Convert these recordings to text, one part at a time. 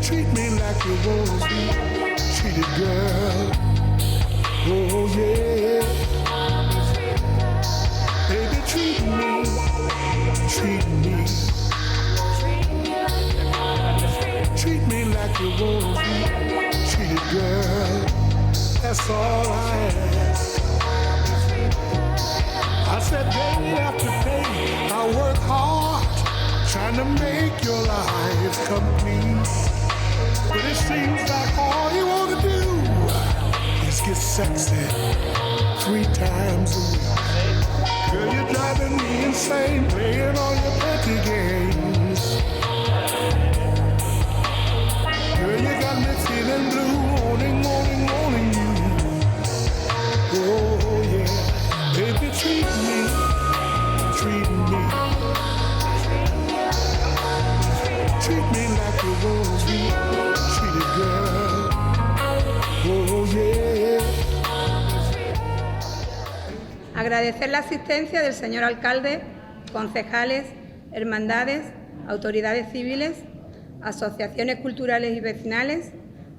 Treat me like you want to be treated, girl. Oh yeah. Baby, treat me. Treat me like you want to be treated, girl. That's all I ask. I said day after day, I work hard trying to make your life complete. But it seems like all you want to do is get sexy 3 times a week. Girl, you're driving me insane, playing all your petty games. Girl, you got me feeling blue, wanting you. Oh yeah, baby, treat me. Treat me like you want to be treated, girl. Oh yeah. Agradecer la asistencia del señor alcalde, concejales, hermandades, autoridades civiles, asociaciones culturales y vecinales,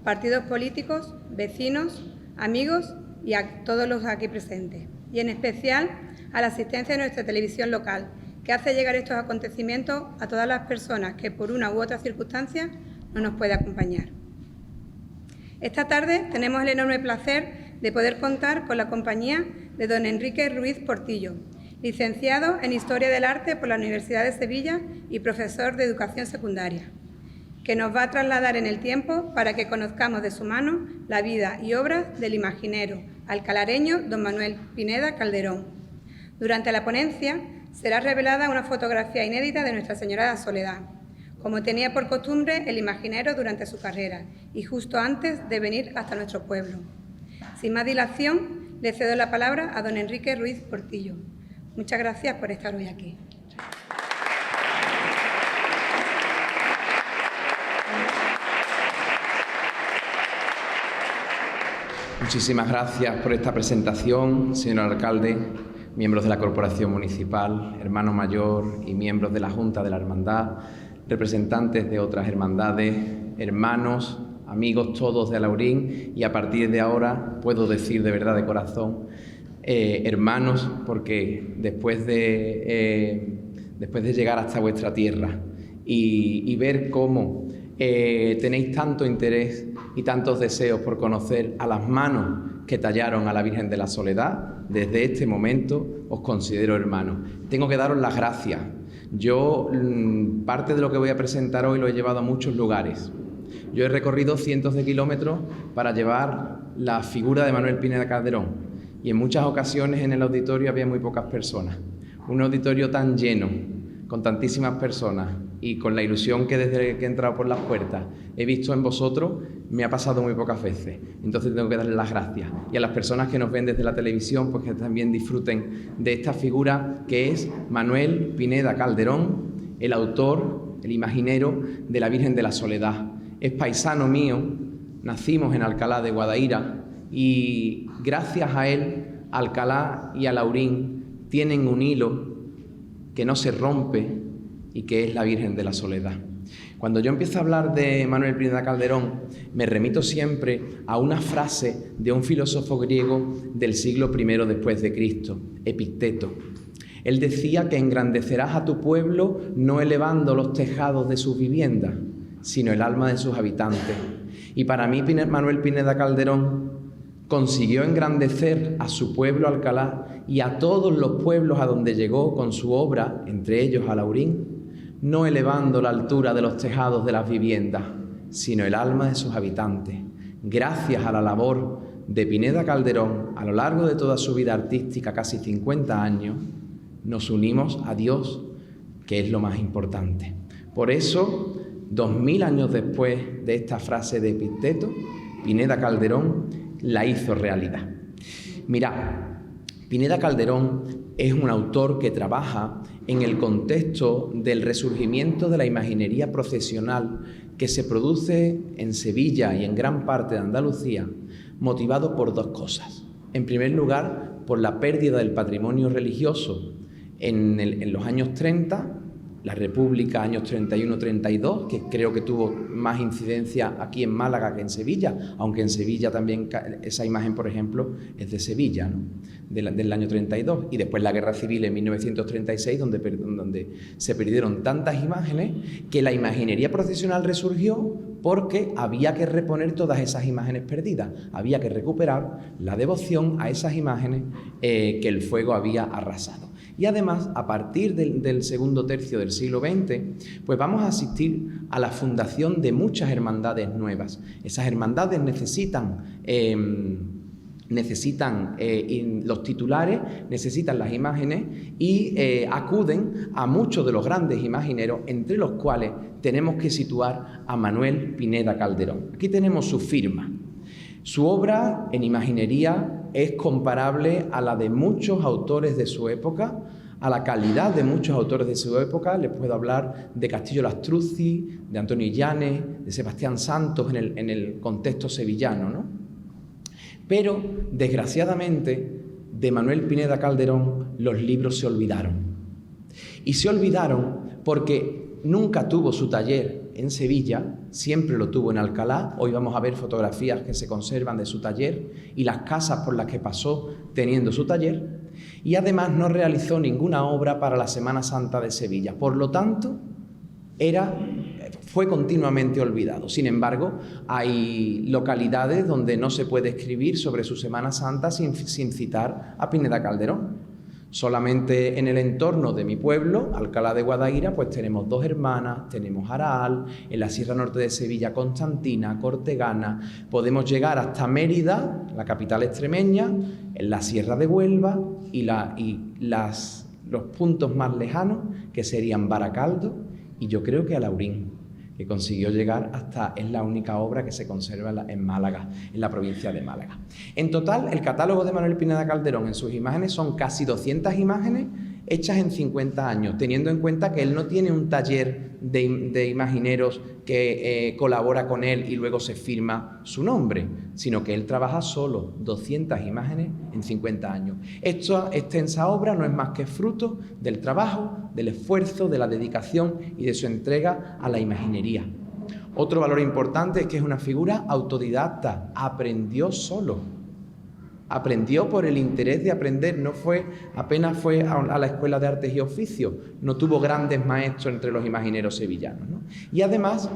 partidos políticos, vecinos, amigos y a todos los aquí presentes. Y en especial a la asistencia de nuestra televisión local, que hace llegar estos acontecimientos a todas las personas que por una u otra circunstancia no nos puede acompañar. Esta tarde tenemos el enorme placer de poder contar con la compañía de don Enrique Ruiz Portillo, licenciado en Historia del Arte por la Universidad de Sevilla y profesor de Educación Secundaria, que nos va a trasladar en el tiempo para que conozcamos de su mano la vida y obras del imaginero alcalareño don Manuel Pineda Calderón. Durante la ponencia será revelada una fotografía inédita de Nuestra Señora de la Soledad, como tenía por costumbre el imaginero durante su carrera y justo antes de venir hasta nuestro pueblo. Sin más dilación, le cedo la palabra a don Enrique Ruiz Portillo. Muchas gracias por estar hoy aquí. Muchísimas gracias por esta presentación, señor alcalde, miembros de la Corporación Municipal, hermano mayor y miembros de la Junta de la Hermandad, representantes de otras hermandades, hermanos, amigos todos de Alaurín y a partir de ahora puedo decir de verdad de corazón, hermanos, porque después de llegar hasta vuestra tierra y ver cómo tenéis tanto interés y tantos deseos por conocer a las manos que tallaron a la Virgen de la Soledad, desde este momento os considero hermanos. Tengo que daros las gracias. Yo, parte de lo que voy a presentar hoy lo he llevado a muchos lugares. Yo he recorrido cientos de kilómetros para llevar la figura de Manuel Pineda Calderón y en muchas ocasiones en el auditorio había muy pocas personas. Un auditorio tan lleno, con tantísimas personas y con la ilusión que desde que he entrado por las puertas he visto en vosotros, me ha pasado muy pocas veces. Entonces tengo que darles las gracias. Y a las personas que nos ven desde la televisión, pues que también disfruten de esta figura que es Manuel Pineda Calderón, el autor, el imaginero de la Virgen de la Soledad. Es paisano mío, nacimos en Alcalá de Guadaira y gracias a él, Alcalá y Alaurín tienen un hilo que no se rompe y que es la Virgen de la Soledad. Cuando yo empiezo a hablar de Manuel Pineda Calderón, me remito siempre a una frase de un filósofo griego del siglo I después de Cristo, Epicteto. Él decía que engrandecerás a tu pueblo no elevando los tejados de sus viviendas, sino el alma de sus habitantes. Y para mí Manuel Pineda Calderón consiguió engrandecer a su pueblo Alcalá y a todos los pueblos a donde llegó con su obra, entre ellos Alaurín, no elevando la altura de los tejados de las viviendas, sino el alma de sus habitantes. Gracias a la labor de Pineda Calderón, a lo largo de toda su vida artística, casi 50 años, nos unimos a Dios que es lo más importante. Por eso, 2000 años después de esta frase de Epicteto, Pineda Calderón la hizo realidad. Mirad, Pineda Calderón es un autor que trabaja en el contexto del resurgimiento de la imaginería procesional que se produce en Sevilla y en gran parte de Andalucía, motivado por dos cosas. En primer lugar, por la pérdida del patrimonio religioso en los años 30, la República, años 31-32, que creo que tuvo más incidencia aquí en Málaga que en Sevilla, aunque en Sevilla también esa imagen, por ejemplo, es de Sevilla, ¿no? del año 32. Y después la Guerra Civil en 1936, donde se perdieron tantas imágenes que la imaginería procesional resurgió porque había que reponer todas esas imágenes perdidas. Había que recuperar la devoción a esas imágenes que el fuego había arrasado. Y además, a partir del segundo tercio del siglo XX, pues vamos a asistir a la fundación de muchas hermandades nuevas. Esas hermandades necesitan los titulares, necesitan las imágenes y acuden a muchos de los grandes imagineros, entre los cuales tenemos que situar a Manuel Pineda Calderón. Aquí tenemos su firma. Su obra en imaginería es comparable a la de muchos autores de su época, a la calidad de muchos autores de su época. Les puedo hablar de Castillo Lastruzzi, de Antonio Illanes, de Sebastián Santos en el contexto sevillano, ¿no? Pero, desgraciadamente, de Manuel Pineda Calderón los libros se olvidaron. Y se olvidaron porque nunca tuvo su taller en Sevilla, siempre lo tuvo en Alcalá. Hoy vamos a ver fotografías que se conservan de su taller y las casas por las que pasó teniendo su taller. Y además no realizó ninguna obra para la Semana Santa de Sevilla. Por lo tanto, fue continuamente olvidado. Sin embargo, hay localidades donde no se puede escribir sobre su Semana Santa sin citar a Pineda Calderón. Solamente en el entorno de mi pueblo, Alcalá de Guadaira, pues tenemos Dos Hermanas, tenemos Araal, en la Sierra Norte de Sevilla, Constantina, Cortegana, podemos llegar hasta Mérida, la capital extremeña, en la Sierra de Huelva y los puntos más lejanos, que serían Baracaldo y yo creo que Alaurín, que consiguió llegar hasta, es la única obra que se conserva en Málaga, en la provincia de Málaga. En total, el catálogo de Manuel Pineda Calderón en sus imágenes son casi 200 imágenes hechas en 50 años, teniendo en cuenta que él no tiene un taller de imagineros que colabora con él y luego se firma su nombre, sino que él trabaja solo 200 imágenes en 50 años. Esta extensa obra no es más que fruto del trabajo, del esfuerzo, de la dedicación y de su entrega a la imaginería. Otro valor importante es que es una figura autodidacta, aprendió solo. Aprendió por el interés de aprender, apenas fue a la Escuela de Artes y Oficios, no tuvo grandes maestros entre los imagineros sevillanos, ¿no? Y además,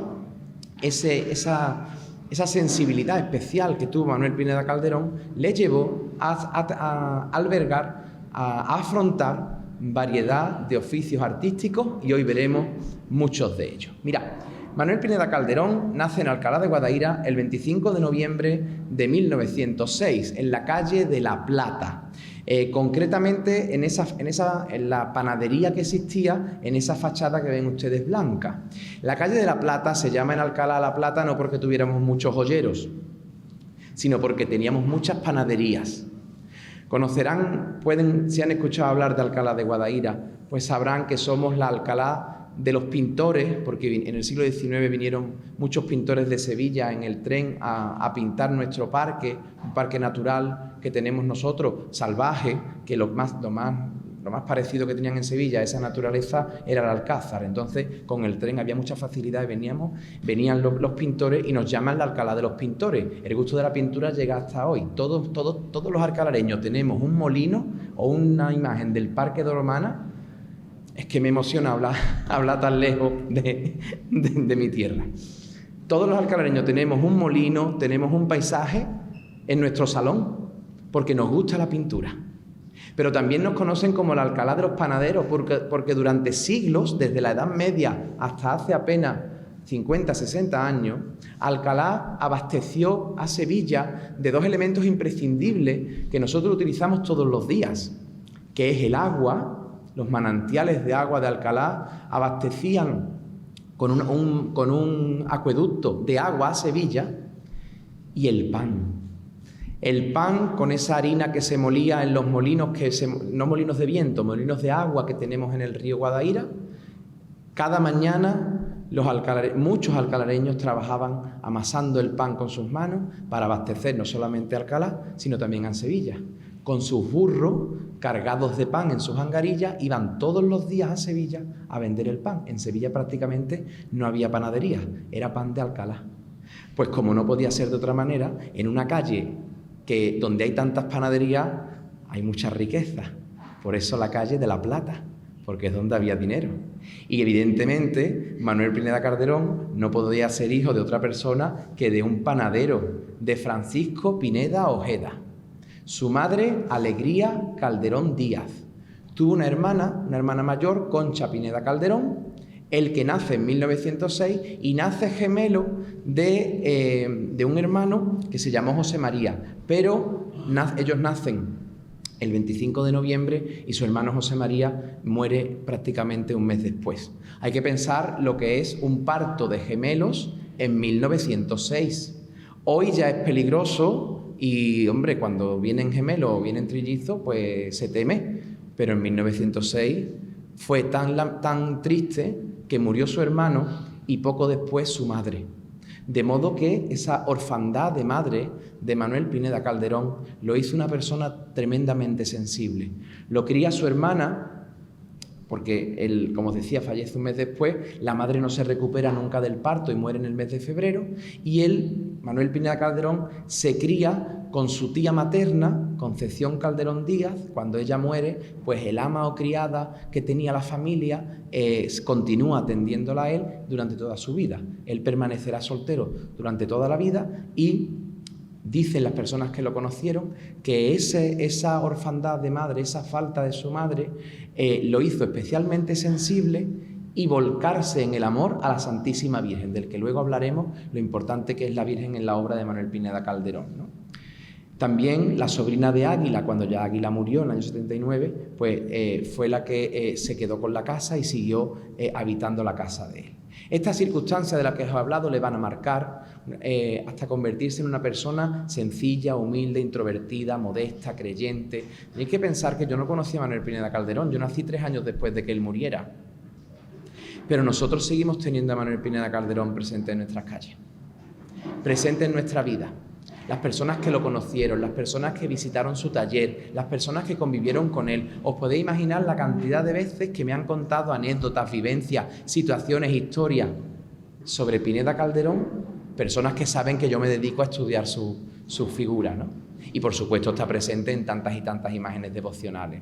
esa sensibilidad especial que tuvo Manuel Pineda Calderón le llevó a albergar, a afrontar variedad de oficios artísticos y hoy veremos muchos de ellos. Mirad, Manuel Pineda Calderón nace en Alcalá de Guadaira el 25 de noviembre de 1906, en la calle de La Plata. Concretamente en la panadería que existía, en esa fachada que ven ustedes blanca. La calle de La Plata se llama en Alcalá La Plata no porque tuviéramos muchos joyeros, sino porque teníamos muchas panaderías. Conocerán, si han escuchado hablar de Alcalá de Guadaira, pues sabrán que somos la Alcalá de los pintores, porque en el siglo XIX vinieron muchos pintores de Sevilla en el tren a pintar nuestro parque, un parque natural que tenemos nosotros, salvaje, que lo más parecido que tenían en Sevilla a esa naturaleza era el Alcázar. Entonces, con el tren había mucha facilidad y venían los pintores y nos llaman la Alcalá de los pintores. El gusto de la pintura llega hasta hoy. Todos los alcalareños tenemos un molino o una imagen del Parque de Romana. Es que me emociona hablar tan lejos de mi tierra. Todos los alcalareños tenemos un molino, tenemos un paisaje en nuestro salón, porque nos gusta la pintura. Pero también nos conocen como la Alcalá de los panaderos, porque durante siglos, desde la Edad Media hasta hace apenas 50, 60 años, Alcalá abasteció a Sevilla de dos elementos imprescindibles que nosotros utilizamos todos los días, que es el agua los manantiales de agua de Alcalá abastecían con un acueducto de agua a Sevilla, y el pan con esa harina que se molía en los molinos, no molinos de viento, molinos de agua que tenemos en el río Guadaira. Cada mañana muchos alcalareños trabajaban amasando el pan con sus manos para abastecer no solamente a Alcalá, sino también a Sevilla. Con sus burros cargados de pan en sus angarillas, iban todos los días a Sevilla a vender el pan. En Sevilla prácticamente no había panadería, era pan de Alcalá. Pues como no podía ser de otra manera, en una calle donde hay tantas panaderías hay mucha riqueza. Por eso la calle de la Plata, porque es donde había dinero. Y evidentemente Manuel Pineda Calderón no podía ser hijo de otra persona que de un panadero, de Francisco Pineda Ojeda. Su madre, Alegría Calderón Díaz. Tuvo una hermana mayor, Concha Pineda Calderón, el que nace en 1906 y nace gemelo de un hermano que se llamó José María, pero ellos nacen el 25 de noviembre y su hermano José María muere prácticamente un mes después. Hay que pensar lo que es un parto de gemelos en 1906. Hoy ya es peligroso y, hombre, cuando vienen gemelos o vienen trillizos, pues se teme. Pero en 1906 fue tan triste que murió su hermano y poco después su madre. De modo que esa orfandad de madre de Manuel Pineda Calderón lo hizo una persona tremendamente sensible. Lo cría su hermana, porque él, como os decía, fallece un mes después, la madre no se recupera nunca del parto y muere en el mes de febrero, y él, Manuel Pineda Calderón, se cría con su tía materna, Concepción Calderón Díaz. Cuando ella muere, pues el ama o criada que tenía la familia continúa atendiéndola a él durante toda su vida. Él permanecerá soltero durante toda la vida y dicen las personas que lo conocieron que esa orfandad de madre, esa falta de su madre, lo hizo especialmente sensible y volcarse en el amor a la Santísima Virgen, del que luego hablaremos, lo importante que es la Virgen en la obra de Manuel Pineda Calderón, ¿no? También la sobrina de Águila, cuando ya Águila murió en el año 79, pues fue la que se quedó con la casa y siguió habitando la casa de él. Estas circunstancias de las que os he hablado le van a marcar hasta convertirse en una persona sencilla, humilde, introvertida, modesta, creyente. Y hay que pensar que yo no conocía a Manuel Pineda Calderón, yo nací 3 años después de que él muriera. Pero nosotros seguimos teniendo a Manuel Pineda Calderón presente en nuestras calles, presente en nuestra vida. Las personas que lo conocieron, las personas que visitaron su taller, las personas que convivieron con él. Os podéis imaginar la cantidad de veces que me han contado anécdotas, vivencias, situaciones, historias sobre Pineda Calderón, personas que saben que yo me dedico a estudiar su figura, ¿no? Y por supuesto está presente en tantas y tantas imágenes devocionales.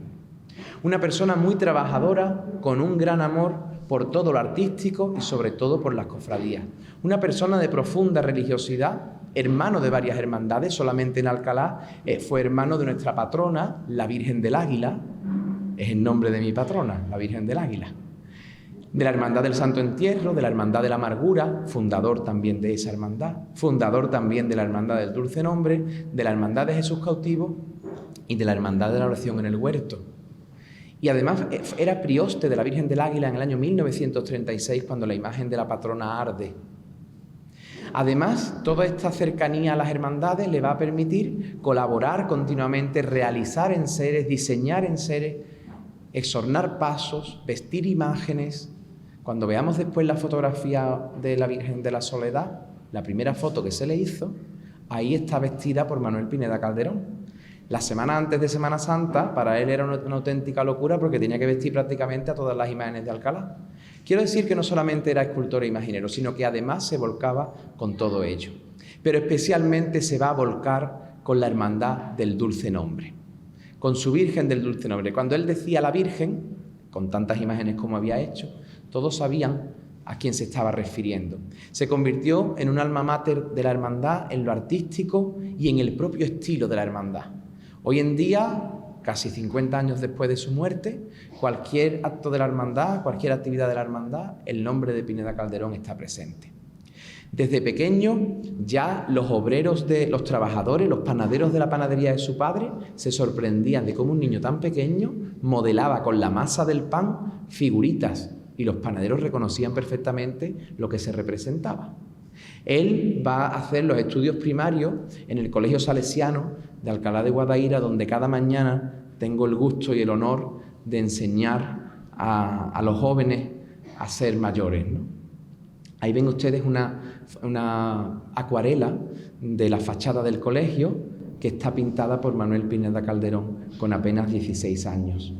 Una persona muy trabajadora, con un gran amor por todo lo artístico y sobre todo por las cofradías. Una persona de profunda religiosidad, hermano de varias hermandades. Solamente en Alcalá fue hermano de nuestra patrona, la Virgen del Águila, es el nombre de mi patrona, la Virgen del Águila. De la Hermandad del Santo Entierro, de la Hermandad de la Amargura, fundador también de esa hermandad, fundador también de la Hermandad del Dulce Nombre, de la Hermandad de Jesús Cautivo y de la Hermandad de la Oración en el Huerto. Y además era prioste de la Virgen del Águila en el año 1936, cuando la imagen de la patrona arde. Además, toda esta cercanía a las hermandades le va a permitir colaborar continuamente, realizar enseres, diseñar enseres, exornar pasos, vestir imágenes. Cuando veamos después la fotografía de la Virgen de la Soledad, la primera foto que se le hizo, ahí está vestida por Manuel Pineda Calderón. La semana antes de Semana Santa, para él era una auténtica locura porque tenía que vestir prácticamente a todas las imágenes de Alcalá. Quiero decir que no solamente era escultor e imaginero, sino que además se volcaba con todo ello. Pero especialmente se va a volcar con la Hermandad del Dulce Nombre, con su Virgen del Dulce Nombre. Cuando él decía la Virgen, con tantas imágenes como había hecho, todos sabían a quién se estaba refiriendo. Se convirtió en un alma mater de la hermandad en lo artístico y en el propio estilo de la hermandad. Hoy en día, casi 50 años después de su muerte, cualquier acto de la hermandad, cualquier actividad de la hermandad, el nombre de Pineda Calderón está presente. Desde pequeño ya los obreros, los trabajadores, los panaderos de la panadería de su padre se sorprendían de cómo un niño tan pequeño modelaba con la masa del pan figuritas y los panaderos reconocían perfectamente lo que se representaba. Él va a hacer los estudios primarios en el Colegio Salesiano de Alcalá de Guadaira, donde cada mañana tengo el gusto y el honor de enseñar a los jóvenes a ser mayores, ¿no? Ahí ven ustedes una acuarela de la fachada del colegio que está pintada por Manuel Pineda Calderón con apenas 16 años.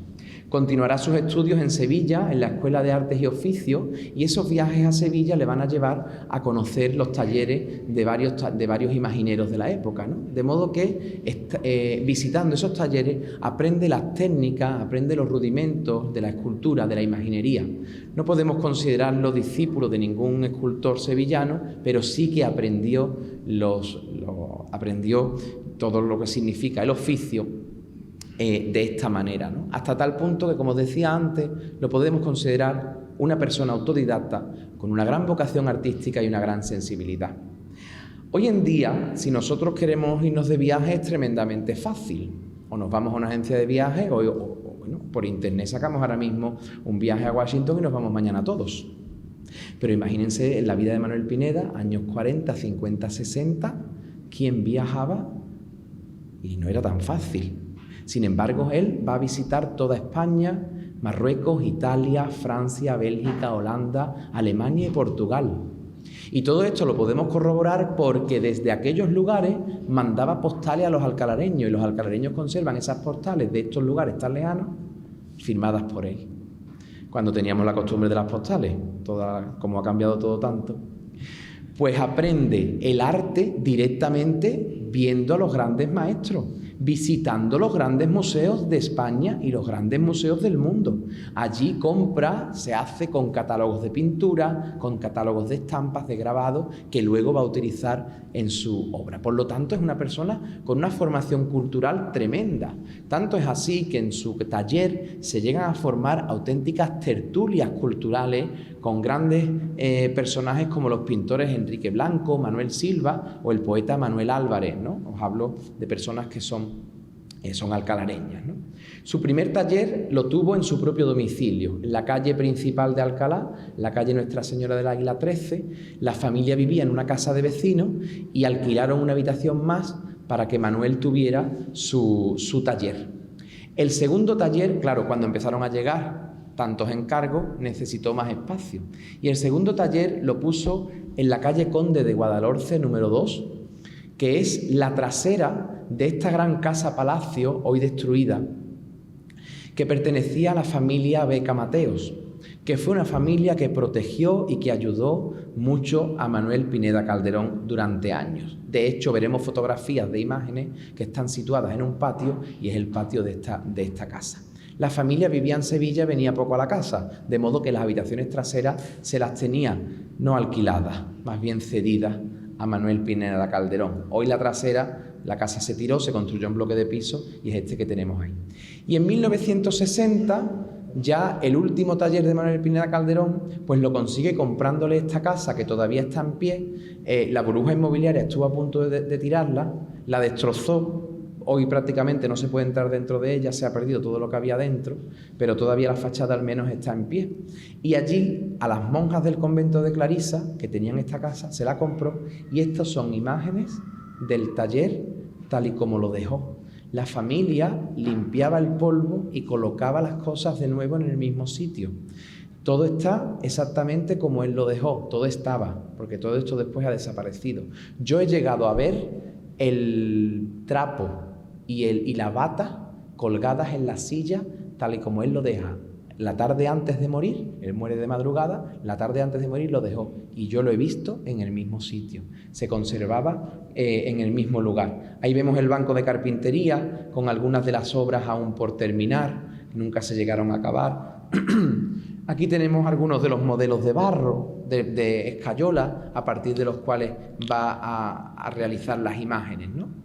Continuará sus estudios en Sevilla, en la Escuela de Artes y Oficios, y esos viajes a Sevilla le van a llevar a conocer los talleres de varios imagineros de la época, ¿no? De modo que visitando esos talleres aprende las técnicas, aprende los rudimentos de la escultura, de la imaginería. No podemos considerarlo discípulo de ningún escultor sevillano, pero sí que aprendió todo lo que significa el oficio de esta manera, ¿no? Hasta tal punto que, como os decía antes, lo podemos considerar una persona autodidacta con una gran vocación artística y una gran sensibilidad. Hoy en día, si nosotros queremos irnos de viaje, es tremendamente fácil. O nos vamos a una agencia de viaje o bueno, por internet sacamos ahora mismo un viaje a Washington y nos vamos mañana todos. Pero imagínense en la vida de Manuel Pineda, años 40, 50, 60, ¿quién viajaba? Y no era tan fácil. Sin embargo, él va a visitar toda España, Marruecos, Italia, Francia, Bélgica, Holanda, Alemania y Portugal. Y todo esto lo podemos corroborar porque desde aquellos lugares mandaba postales a los alcalareños y los alcalareños conservan esas postales de estos lugares tan lejanos firmadas por él. Cuando teníamos la costumbre de las postales, como ha cambiado todo tanto, pues aprende el arte directamente viendo a los grandes maestros, visitando los grandes museos de España y los grandes museos del mundo. Allí se hace con catálogos de pintura, con catálogos de estampas, de grabados, que luego va a utilizar en su obra. Por lo tanto, es una persona con una formación cultural tremenda. Tanto es así que en su taller se llegan a formar auténticas tertulias culturales con grandes personajes como los pintores Enrique Blanco, Manuel Silva o el poeta Manuel Álvarez, ¿no? Os hablo de personas que son alcalareñas, ¿no? Su primer taller lo tuvo en su propio domicilio, en la calle principal de Alcalá, la calle Nuestra Señora del Águila 13. La familia vivía en una casa de vecinos y alquilaron una habitación más para que Manuel tuviera su taller. El segundo taller, claro, cuando empezaron a llegar tantos encargos, necesitó más espacio. Y el segundo taller lo puso en la calle Conde de Guadalhorce, número 2, que es la trasera de esta gran casa-palacio, hoy destruida, que pertenecía a la familia Beca Mateos, que fue una familia que protegió y que ayudó mucho a Manuel Pineda Calderón durante años. De hecho, veremos fotografías de imágenes que están situadas en un patio y es el patio de esta casa. La familia vivía en Sevilla y venía poco a la casa, de modo que las habitaciones traseras se las tenía no alquiladas, más bien cedidas a Manuel Pineda Calderón. Hoy la trasera, la casa se tiró, se construyó en bloque de piso y es este que tenemos ahí. Y en 1960, ya el último taller de Manuel Pineda Calderón, pues lo consigue comprándole esta casa que todavía está en pie. La burbuja inmobiliaria estuvo a punto de tirarla, la destrozó. Hoy prácticamente no se puede entrar dentro de ella, se ha perdido todo lo que había dentro, pero todavía la fachada al menos está en pie. Y allí, a las monjas del convento de Clarisa, que tenían esta casa, se la compró, y estas son imágenes del taller tal y como lo dejó. La familia limpiaba el polvo y colocaba las cosas de nuevo en el mismo sitio. Todo está exactamente como él lo dejó, todo estaba, porque todo esto después ha desaparecido. Yo he llegado a ver el trapo y la bata colgadas en la silla tal y como él lo deja. La tarde antes de morir, él muere de madrugada, la tarde antes de morir lo dejó y yo lo he visto en el mismo sitio, se conservaba en el mismo lugar. Ahí vemos el banco de carpintería con algunas de las obras aún por terminar, nunca se llegaron a acabar. Aquí tenemos algunos de los modelos de barro, de escayola, a partir de los cuales va a realizar las imágenes, ¿no?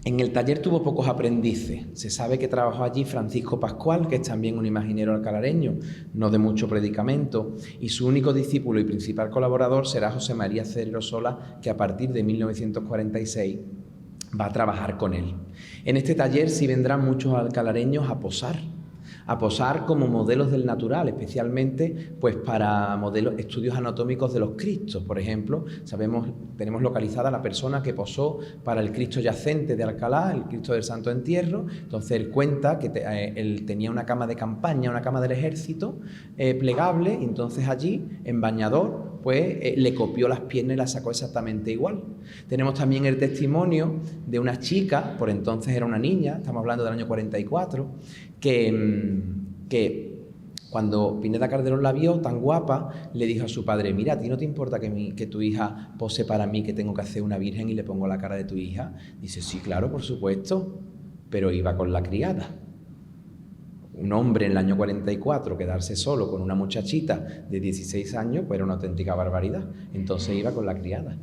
En el taller tuvo pocos aprendices. Se sabe que trabajó allí Francisco Pascual, que es también un imaginero alcalareño, no de mucho predicamento, y su único discípulo y principal colaborador será José María Cerero Sola, que a partir de 1946 va a trabajar con él. En este taller sí vendrán muchos alcalareños a posar como modelos del natural, especialmente pues para modelos, estudios anatómicos de los Cristos. Por ejemplo, tenemos localizada la persona que posó para el Cristo yacente de Alcalá, el Cristo del Santo Entierro. Entonces él cuenta que él tenía una cama de campaña, una cama del ejército plegable, y entonces allí, en bañador, pues le copió las piernas y las sacó exactamente igual. Tenemos también el testimonio de una chica, por entonces era una niña, estamos hablando del año 44, que cuando Pineda Calderón la vio tan guapa, le dijo a su padre: mira, ¿a ti no te importa que tu hija pose para mí, que tengo que hacer una virgen y le pongo la cara de tu hija? Dice: sí, claro, por supuesto, pero iba con la criada. Un hombre en el año 44 quedarse solo con una muchachita de 16 años, pues era una auténtica barbaridad. Entonces iba con la criada.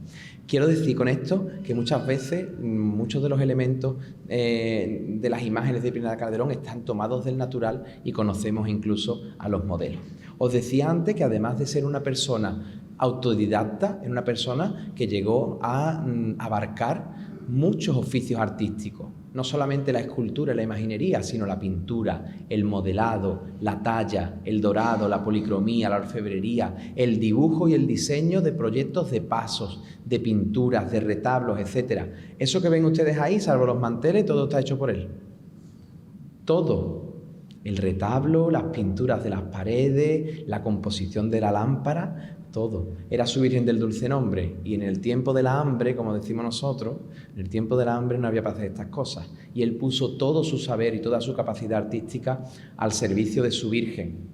Quiero decir con esto que muchas veces muchos de los elementos de las imágenes de Pineda Calderón están tomados del natural y conocemos incluso a los modelos. Os decía antes que además de ser una persona autodidacta, es una persona que llegó a abarcar muchos oficios artísticos. No solamente la escultura y la imaginería, sino la pintura, el modelado, la talla, el dorado, la policromía, la orfebrería, el dibujo y el diseño de proyectos de pasos, de pinturas, de retablos, etc. Eso que ven ustedes ahí, salvo los manteles, todo está hecho por él. Todo. El retablo, las pinturas de las paredes, la composición de la lámpara, todo. Era su Virgen del Dulce Nombre, y en el tiempo de la hambre, como decimos nosotros, en el tiempo de la hambre no había para hacer estas cosas, y él puso todo su saber y toda su capacidad artística al servicio de su Virgen.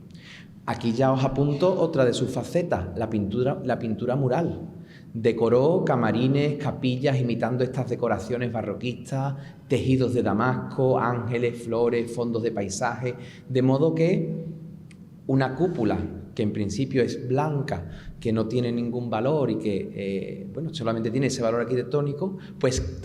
Aquí ya os apunto otra de sus facetas, la pintura mural. Decoró camarines, capillas imitando estas decoraciones barroquistas, tejidos de Damasco, ángeles, flores, fondos de paisaje, de modo que una cúpula que en principio es blanca, que no tiene ningún valor y que solamente tiene ese valor arquitectónico, pues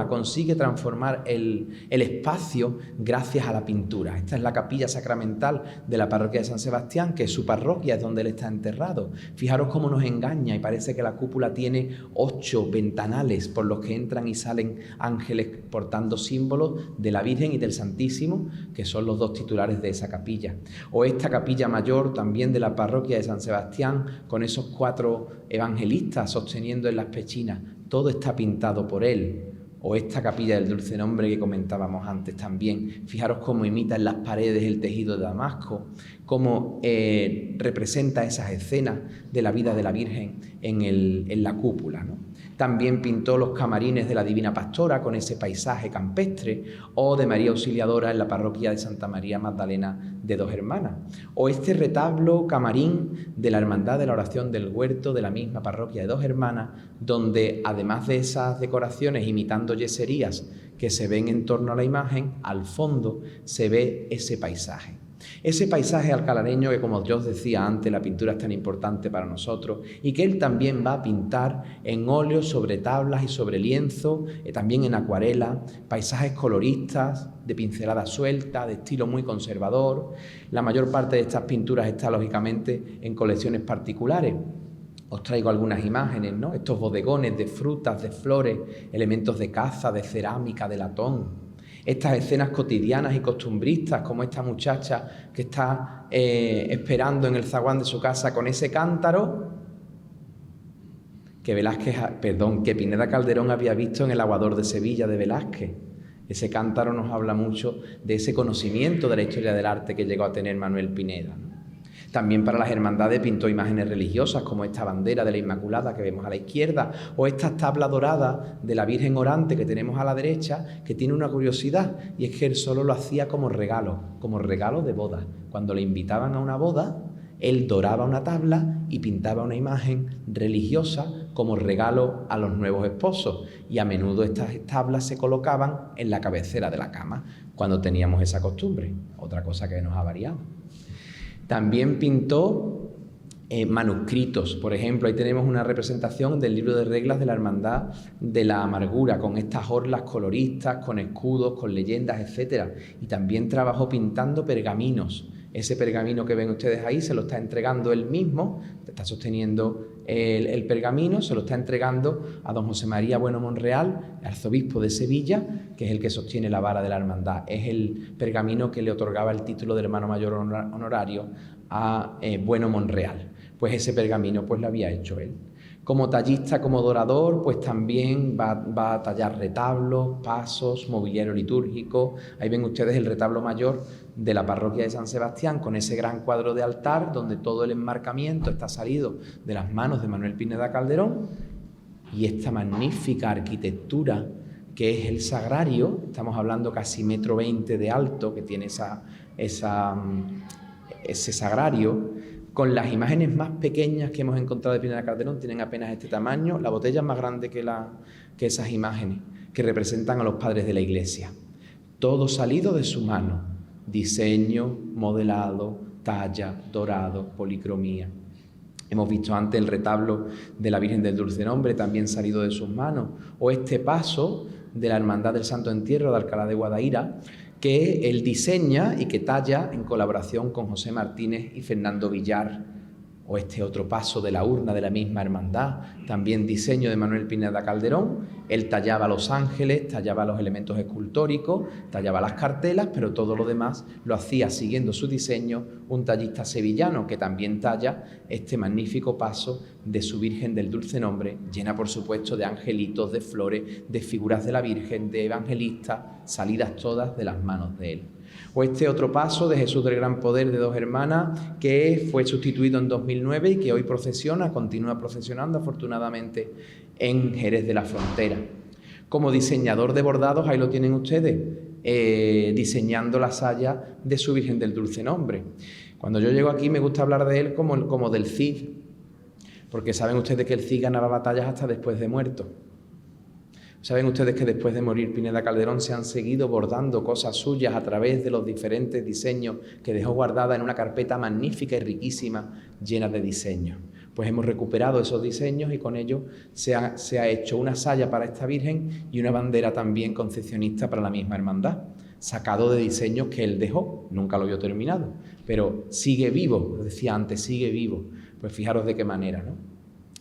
consigue transformar el espacio gracias a la pintura. Esta es la capilla sacramental de la parroquia de San Sebastián, que es su parroquia, es donde él está enterrado. Fijaros cómo nos engaña, y parece que la cúpula tiene 8 ventanales por los que entran y salen ángeles portando símbolos de la Virgen y del Santísimo, que son los 2 titulares de esa capilla. O esta capilla mayor también de la parroquia de San Sebastián, con esos 4 evangelistas sosteniendo en las pechinas, todo está pintado por él. O esta capilla del Dulce Nombre que comentábamos antes también. Fijaros cómo imita en las paredes el tejido de Damasco, cómo representa esas escenas de la vida de la Virgen en la cúpula, ¿no? También pintó los camarines de la Divina Pastora con ese paisaje campestre, o de María Auxiliadora en la parroquia de Santa María Magdalena de Dos Hermanas, o este retablo camarín de la Hermandad de la Oración del Huerto de la misma parroquia de Dos Hermanas, donde además de esas decoraciones imitando yeserías que se ven en torno a la imagen, al fondo se ve ese paisaje. Ese paisaje alcalareño que, como yo os decía antes, la pintura es tan importante para nosotros, y que él también va a pintar en óleo, sobre tablas y sobre lienzo, también en acuarela, paisajes coloristas, de pincelada suelta, de estilo muy conservador. La mayor parte de estas pinturas está, lógicamente, en colecciones particulares. Os traigo algunas imágenes, ¿no? Estos bodegones de frutas, de flores, elementos de caza, de cerámica, de latón. Estas escenas cotidianas y costumbristas, como esta muchacha que está esperando en el zaguán de su casa con ese cántaro que Pineda Calderón había visto en el Aguador de Sevilla de Velázquez. Ese cántaro nos habla mucho de ese conocimiento de la historia del arte que llegó a tener Manuel Pineda, ¿no? También para las hermandades pintó imágenes religiosas, como esta bandera de la Inmaculada que vemos a la izquierda, o esta tabla dorada de la Virgen Orante que tenemos a la derecha, que tiene una curiosidad, y es que él solo lo hacía como regalo de boda. Cuando le invitaban a una boda, él doraba una tabla y pintaba una imagen religiosa como regalo a los nuevos esposos, y a menudo estas tablas se colocaban en la cabecera de la cama cuando teníamos esa costumbre, otra cosa que nos ha variado. También pintó manuscritos. Por ejemplo, ahí tenemos una representación del libro de reglas de la Hermandad de la Amargura, con estas orlas coloristas, con escudos, con leyendas, etc. Y también trabajó pintando pergaminos. Ese pergamino que ven ustedes ahí se lo está entregando él mismo, está sosteniendo el pergamino, se lo está entregando a don José María Bueno Monreal, arzobispo de Sevilla, que es el que sostiene la vara de la hermandad. Es el pergamino que le otorgaba el título de hermano mayor honorario a Bueno Monreal. Pues ese pergamino pues lo había hecho él. Como tallista, como dorador, pues también va a tallar retablos, pasos, mobiliario litúrgico. Ahí ven ustedes el retablo mayor de la parroquia de San Sebastián, con ese gran cuadro de altar, donde todo el enmarcamiento está salido de las manos de Manuel Pineda Calderón. Y esta magnífica arquitectura que es el sagrario, estamos hablando casi 1,20 m de alto, que tiene ese sagrario, con las imágenes más pequeñas que hemos encontrado de Pineda Calderón, tienen apenas este tamaño. La botella es más grande que esas imágenes, que representan a los padres de la Iglesia. Todo salido de su mano: diseño, modelado, talla, dorado, policromía. Hemos visto antes el retablo de la Virgen del Dulce Nombre, también salido de sus manos, o este paso de la Hermandad del Santo Entierro de Alcalá de Guadaira, que él diseña y que talla en colaboración con José Martínez y Fernando Villar, o este otro paso de la urna de la misma hermandad, también diseño de Manuel Pineda Calderón. Él tallaba los ángeles, tallaba los elementos escultóricos, tallaba las cartelas, pero todo lo demás lo hacía siguiendo su diseño un tallista sevillano, que también talla este magnífico paso de su Virgen del Dulce Nombre, llena por supuesto de angelitos, de flores, de figuras de la Virgen, de evangelistas, salidas todas de las manos de él. O este otro paso de Jesús del Gran Poder de Dos Hermanas, que fue sustituido en 2009 y que hoy continúa procesionando afortunadamente en Jerez de la Frontera. Como diseñador de bordados, ahí lo tienen ustedes, diseñando la saya de su Virgen del Dulce Nombre. Cuando yo llego aquí me gusta hablar de él como del Cid, porque saben ustedes que el Cid ganaba batallas hasta después de muerto. Saben ustedes que después de morir Pineda Calderón se han seguido bordando cosas suyas a través de los diferentes diseños que dejó guardada en una carpeta magnífica y riquísima, llena de diseños. Pues hemos recuperado esos diseños y con ello se ha hecho una saya para esta Virgen y una bandera también concepcionista para la misma hermandad, sacado de diseños que él dejó, nunca lo vio terminado, pero sigue vivo, lo decía antes, sigue vivo. Pues fijaros de qué manera, ¿no?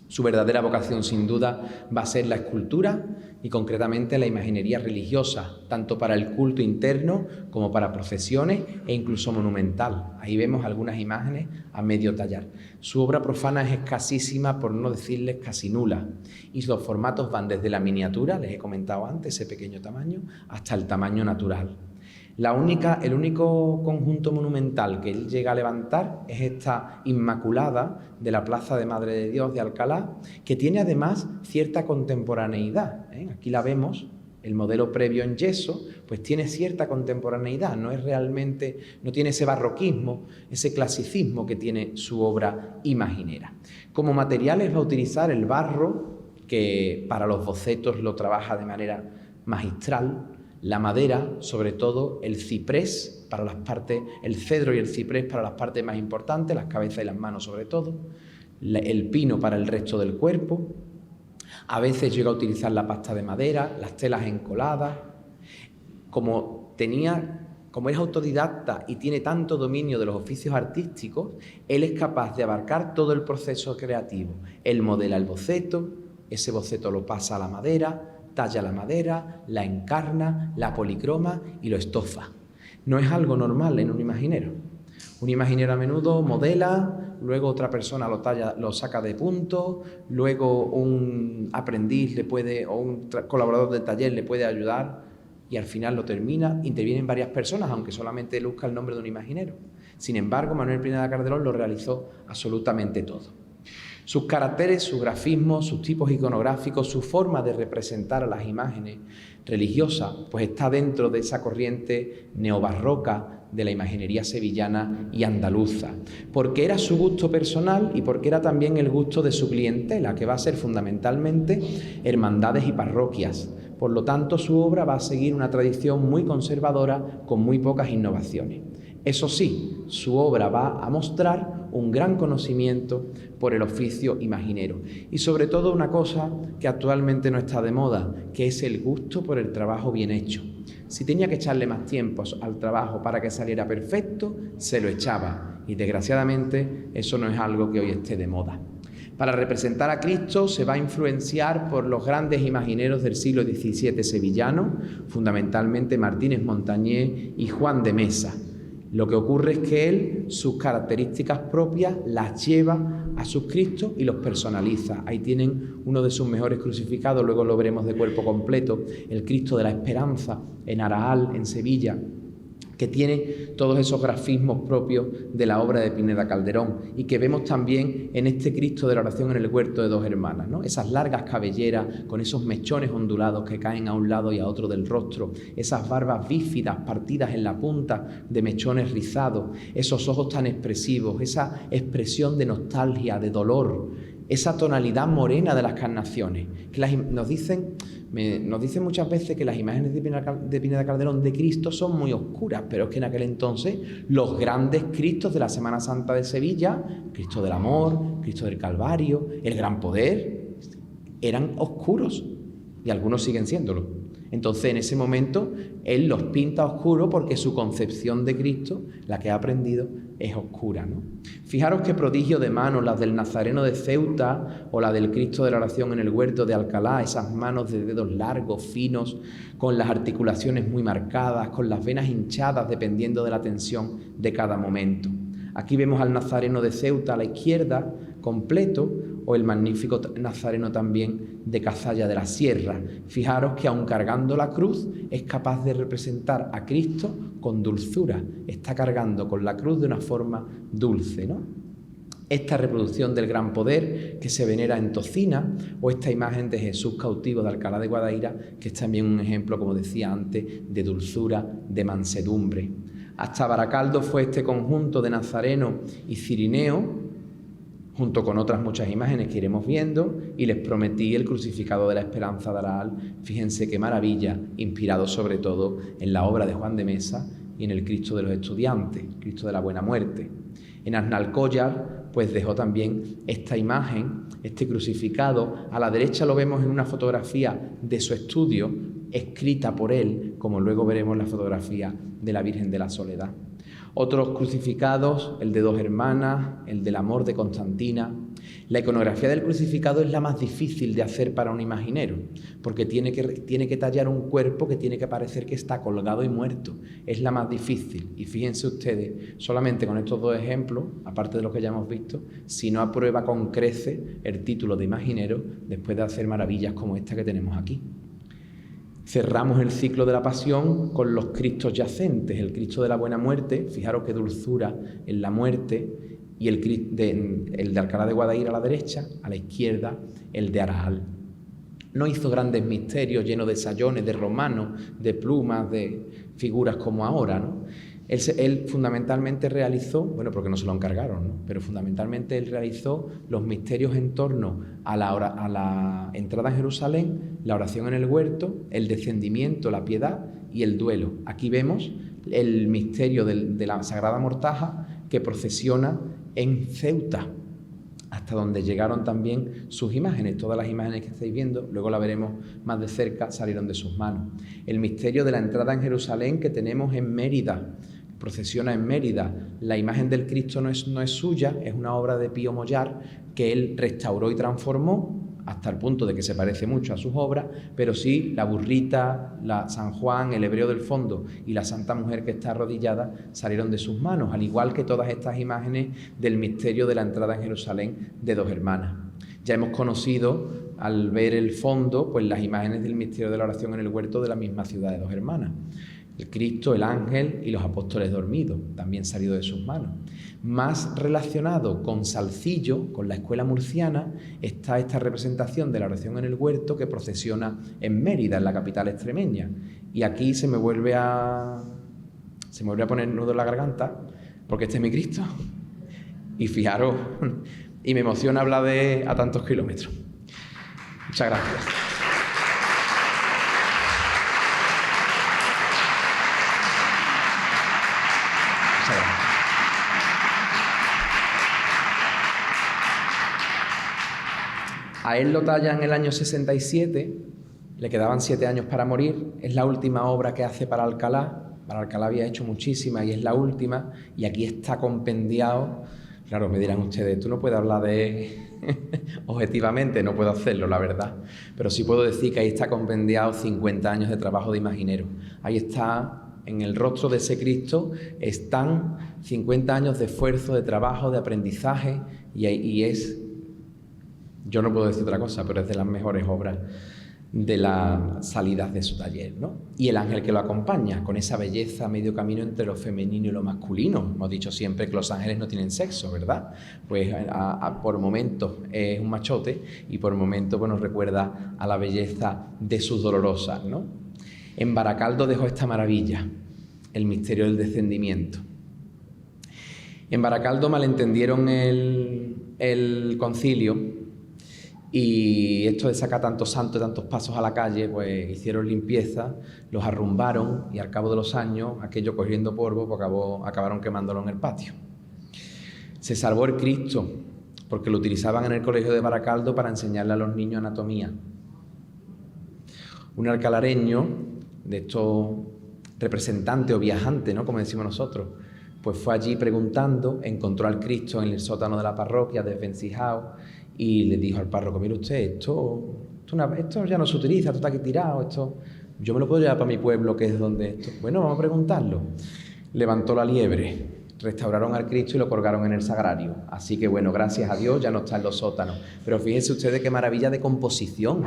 Su verdadera vocación, sin duda, va a ser la escultura y concretamente la imaginería religiosa, tanto para el culto interno como para procesiones e incluso monumental. Ahí vemos algunas imágenes a medio tallar. Su obra profana es escasísima, por no decirles casi nula, y los formatos van desde la miniatura, les he comentado antes, ese pequeño tamaño, hasta el tamaño natural. El único conjunto monumental que él llega a levantar es esta Inmaculada de la Plaza de Madre de Dios de Alcalá, que tiene además cierta contemporaneidad. Aquí la vemos, el modelo previo en yeso, pues tiene cierta contemporaneidad, no tiene ese barroquismo, ese clasicismo que tiene su obra imaginera. Como materiales va a utilizar el barro, que para los bocetos lo trabaja de manera magistral, la madera, sobre todo el ciprés para las partes, el cedro y el ciprés para las partes más importantes, las cabezas y las manos sobre todo, el pino para el resto del cuerpo. A veces llega a utilizar la pasta de madera, las telas encoladas. Como es autodidacta y tiene tanto dominio de los oficios artísticos, él es capaz de abarcar todo el proceso creativo. Él modela el boceto, ese boceto lo pasa a la madera, talla la madera, la encarna, la policroma y lo estofa. No es algo normal en un imaginero. Un imaginero a menudo modela, luego otra persona lo saca de punto, luego un aprendiz o un colaborador del taller le puede ayudar y al final lo termina. Intervienen varias personas, aunque solamente luzca el nombre de un imaginero. Sin embargo, Manuel Pineda Calderón lo realizó absolutamente todo. Sus caracteres, sus grafismos, sus tipos iconográficos, su forma de representar a las imágenes religiosas, pues está dentro de esa corriente neobarroca de la imaginería sevillana y andaluza, porque era su gusto personal y porque era también el gusto de su clientela, que va a ser fundamentalmente hermandades y parroquias. Por lo tanto, su obra va a seguir una tradición muy conservadora con muy pocas innovaciones. Eso sí, su obra va a mostrar un gran conocimiento por el oficio imaginero y sobre todo una cosa que actualmente no está de moda, que es el gusto por el trabajo bien hecho. Si tenía que echarle más tiempo al trabajo para que saliera perfecto, se lo echaba y desgraciadamente eso no es algo que hoy esté de moda. Para representar a Cristo se va a influenciar por los grandes imagineros del siglo XVII sevillano, fundamentalmente Martínez Montañés y Juan de Mesa. Lo que ocurre es que él, sus características propias, las lleva a sus Cristos y los personaliza. Ahí tienen uno de sus mejores crucificados, luego lo veremos de cuerpo completo, el Cristo de la Esperanza, en Araal, en Sevilla, que tiene todos esos grafismos propios de la obra de Pineda Calderón y que vemos también en este Cristo de la oración en el huerto de dos hermanas, ¿no? Esas largas cabelleras con esos mechones ondulados que caen a un lado y a otro del rostro, esas barbas bífidas partidas en la punta de mechones rizados, esos ojos tan expresivos, esa expresión de nostalgia, de dolor, esa tonalidad morena de las carnaciones, que nos dicen muchas veces que las imágenes de Pineda Calderón de Cristo son muy oscuras, pero es que en aquel entonces los grandes Cristos de la Semana Santa de Sevilla, Cristo del Amor, Cristo del Calvario, el Gran Poder, eran oscuros y algunos siguen siéndolo. Entonces, en ese momento, él los pinta oscuros porque su concepción de Cristo, la que ha aprendido, es oscura, ¿no? Fijaros qué prodigio de manos, las del Nazareno de Ceuta o la del Cristo de la Oración en el Huerto de Alcalá, esas manos de dedos largos, finos, con las articulaciones muy marcadas, con las venas hinchadas dependiendo de la tensión de cada momento. Aquí vemos al Nazareno de Ceuta a la izquierda, completo, o el magnífico Nazareno también de Cazalla de la Sierra. Fijaros que aun cargando la cruz es capaz de representar a Cristo con dulzura. Está cargando con la cruz de una forma dulce, ¿no? Esta reproducción del Gran Poder que se venera en Tocina o esta imagen de Jesús cautivo de Alcalá de Guadaira, que es también un ejemplo, como decía antes, de dulzura, de mansedumbre. Hasta Baracaldo fue este conjunto de Nazareno y Cirineo, junto con otras muchas imágenes que iremos viendo, y les prometí el crucificado de la Esperanza de Araal. Fíjense qué maravilla, inspirado sobre todo en la obra de Juan de Mesa y en el Cristo de los Estudiantes, Cristo de la Buena Muerte. En Aznalcóllar, pues dejó también esta imagen, este crucificado. A la derecha lo vemos en una fotografía de su estudio, escrita por él, como luego veremos la fotografía de la Virgen de la Soledad. Otros crucificados, el de dos hermanas, el del Amor de Constantina. La iconografía del crucificado es la más difícil de hacer para un imaginero, porque tiene que tallar un cuerpo que tiene que parecer que está colgado y muerto. Es la más difícil. Y fíjense ustedes, solamente con estos dos ejemplos, aparte de lo que ya hemos visto, si no aprueba con creces el título de imaginero después de hacer maravillas como esta que tenemos aquí. Cerramos el ciclo de la Pasión con los Cristos yacentes, el Cristo de la Buena Muerte, fijaros qué dulzura en la muerte, y el de Alcalá de Guadaira a la derecha, a la izquierda el de Araal. No hizo grandes misterios llenos de sayones, de romanos, de plumas, de figuras como ahora, ¿no? Él fundamentalmente realizó, bueno, porque no se lo encargaron, ¿no? Pero fundamentalmente él realizó los misterios en torno a la entrada en Jerusalén, la oración en el huerto, el descendimiento, la piedad y el duelo. Aquí vemos el misterio de la Sagrada Mortaja que procesiona en Ceuta, hasta donde llegaron también sus imágenes. Todas las imágenes que estáis viendo, luego la veremos más de cerca, salieron de sus manos. El misterio de la entrada en Jerusalén que tenemos en Mérida, procesiona en Mérida. La imagen del Cristo no es suya, es una obra de Pío Mollar que él restauró y transformó hasta el punto de que se parece mucho a sus obras, pero sí la burrita, la San Juan, el Hebreo del fondo y la Santa Mujer que está arrodillada salieron de sus manos, al igual que todas estas imágenes del misterio de la entrada en Jerusalén de dos hermanas. Ya hemos conocido, al ver el fondo, pues las imágenes del misterio de la oración en el huerto de la misma ciudad de dos hermanas. El Cristo, el ángel y los apóstoles dormidos, también salido de sus manos. Más relacionado con Salcillo, con la escuela murciana, está esta representación de la oración en el huerto que procesiona en Mérida, en la capital extremeña. Y aquí se me vuelve a poner nudo en la garganta, porque este es mi Cristo. Y fijaros, y me emociona hablar de a tantos kilómetros. Muchas gracias. Muchas A él lo tallan en el año 67, le quedaban 7 años para morir, es la última obra que hace para Alcalá había hecho muchísimas y es la última, y aquí está compendiado. Claro, me dirán ustedes, tú no puedes hablar de objetivamente, no puedo hacerlo, la verdad, pero sí puedo decir que ahí está compendiado 50 años de trabajo de imaginero. Ahí está, en el rostro de ese Cristo, están 50 años de esfuerzo, de trabajo, de aprendizaje, y es, yo no puedo decir otra cosa, pero es de las mejores obras de las salidas de su taller, ¿no? Y el ángel que lo acompaña, con esa belleza a medio camino entre lo femenino y lo masculino. Hemos dicho siempre que los ángeles no tienen sexo, ¿verdad? Pues por momentos es un machote y por momentos nos recuerda a la belleza de sus dolorosas, ¿no? En Baracaldo dejó esta maravilla, el misterio del descendimiento. En Baracaldo malentendieron el concilio, y esto de sacar tantos santos y tantos pasos a la calle, pues hicieron limpieza, los arrumbaron y al cabo de los años, aquello cogiendo polvo, pues acabaron quemándolo en el patio. Se salvó el Cristo porque lo utilizaban en el colegio de Baracaldo para enseñarle a los niños anatomía. Un alcalareño, de estos representantes o viajantes, ¿no?, como decimos nosotros, pues fue allí preguntando, encontró al Cristo en el sótano de la parroquia, desvencijado, y le dijo al párroco: mire usted, esto ya no se utiliza, esto está aquí tirado, esto yo me lo puedo llevar para mi pueblo, que es donde esto. Bueno, vamos a preguntarlo. Levantó la liebre, restauraron al Cristo y lo colgaron en el sagrario. Así que bueno, gracias a Dios ya no está en los sótanos. Pero fíjense ustedes qué maravilla de composición.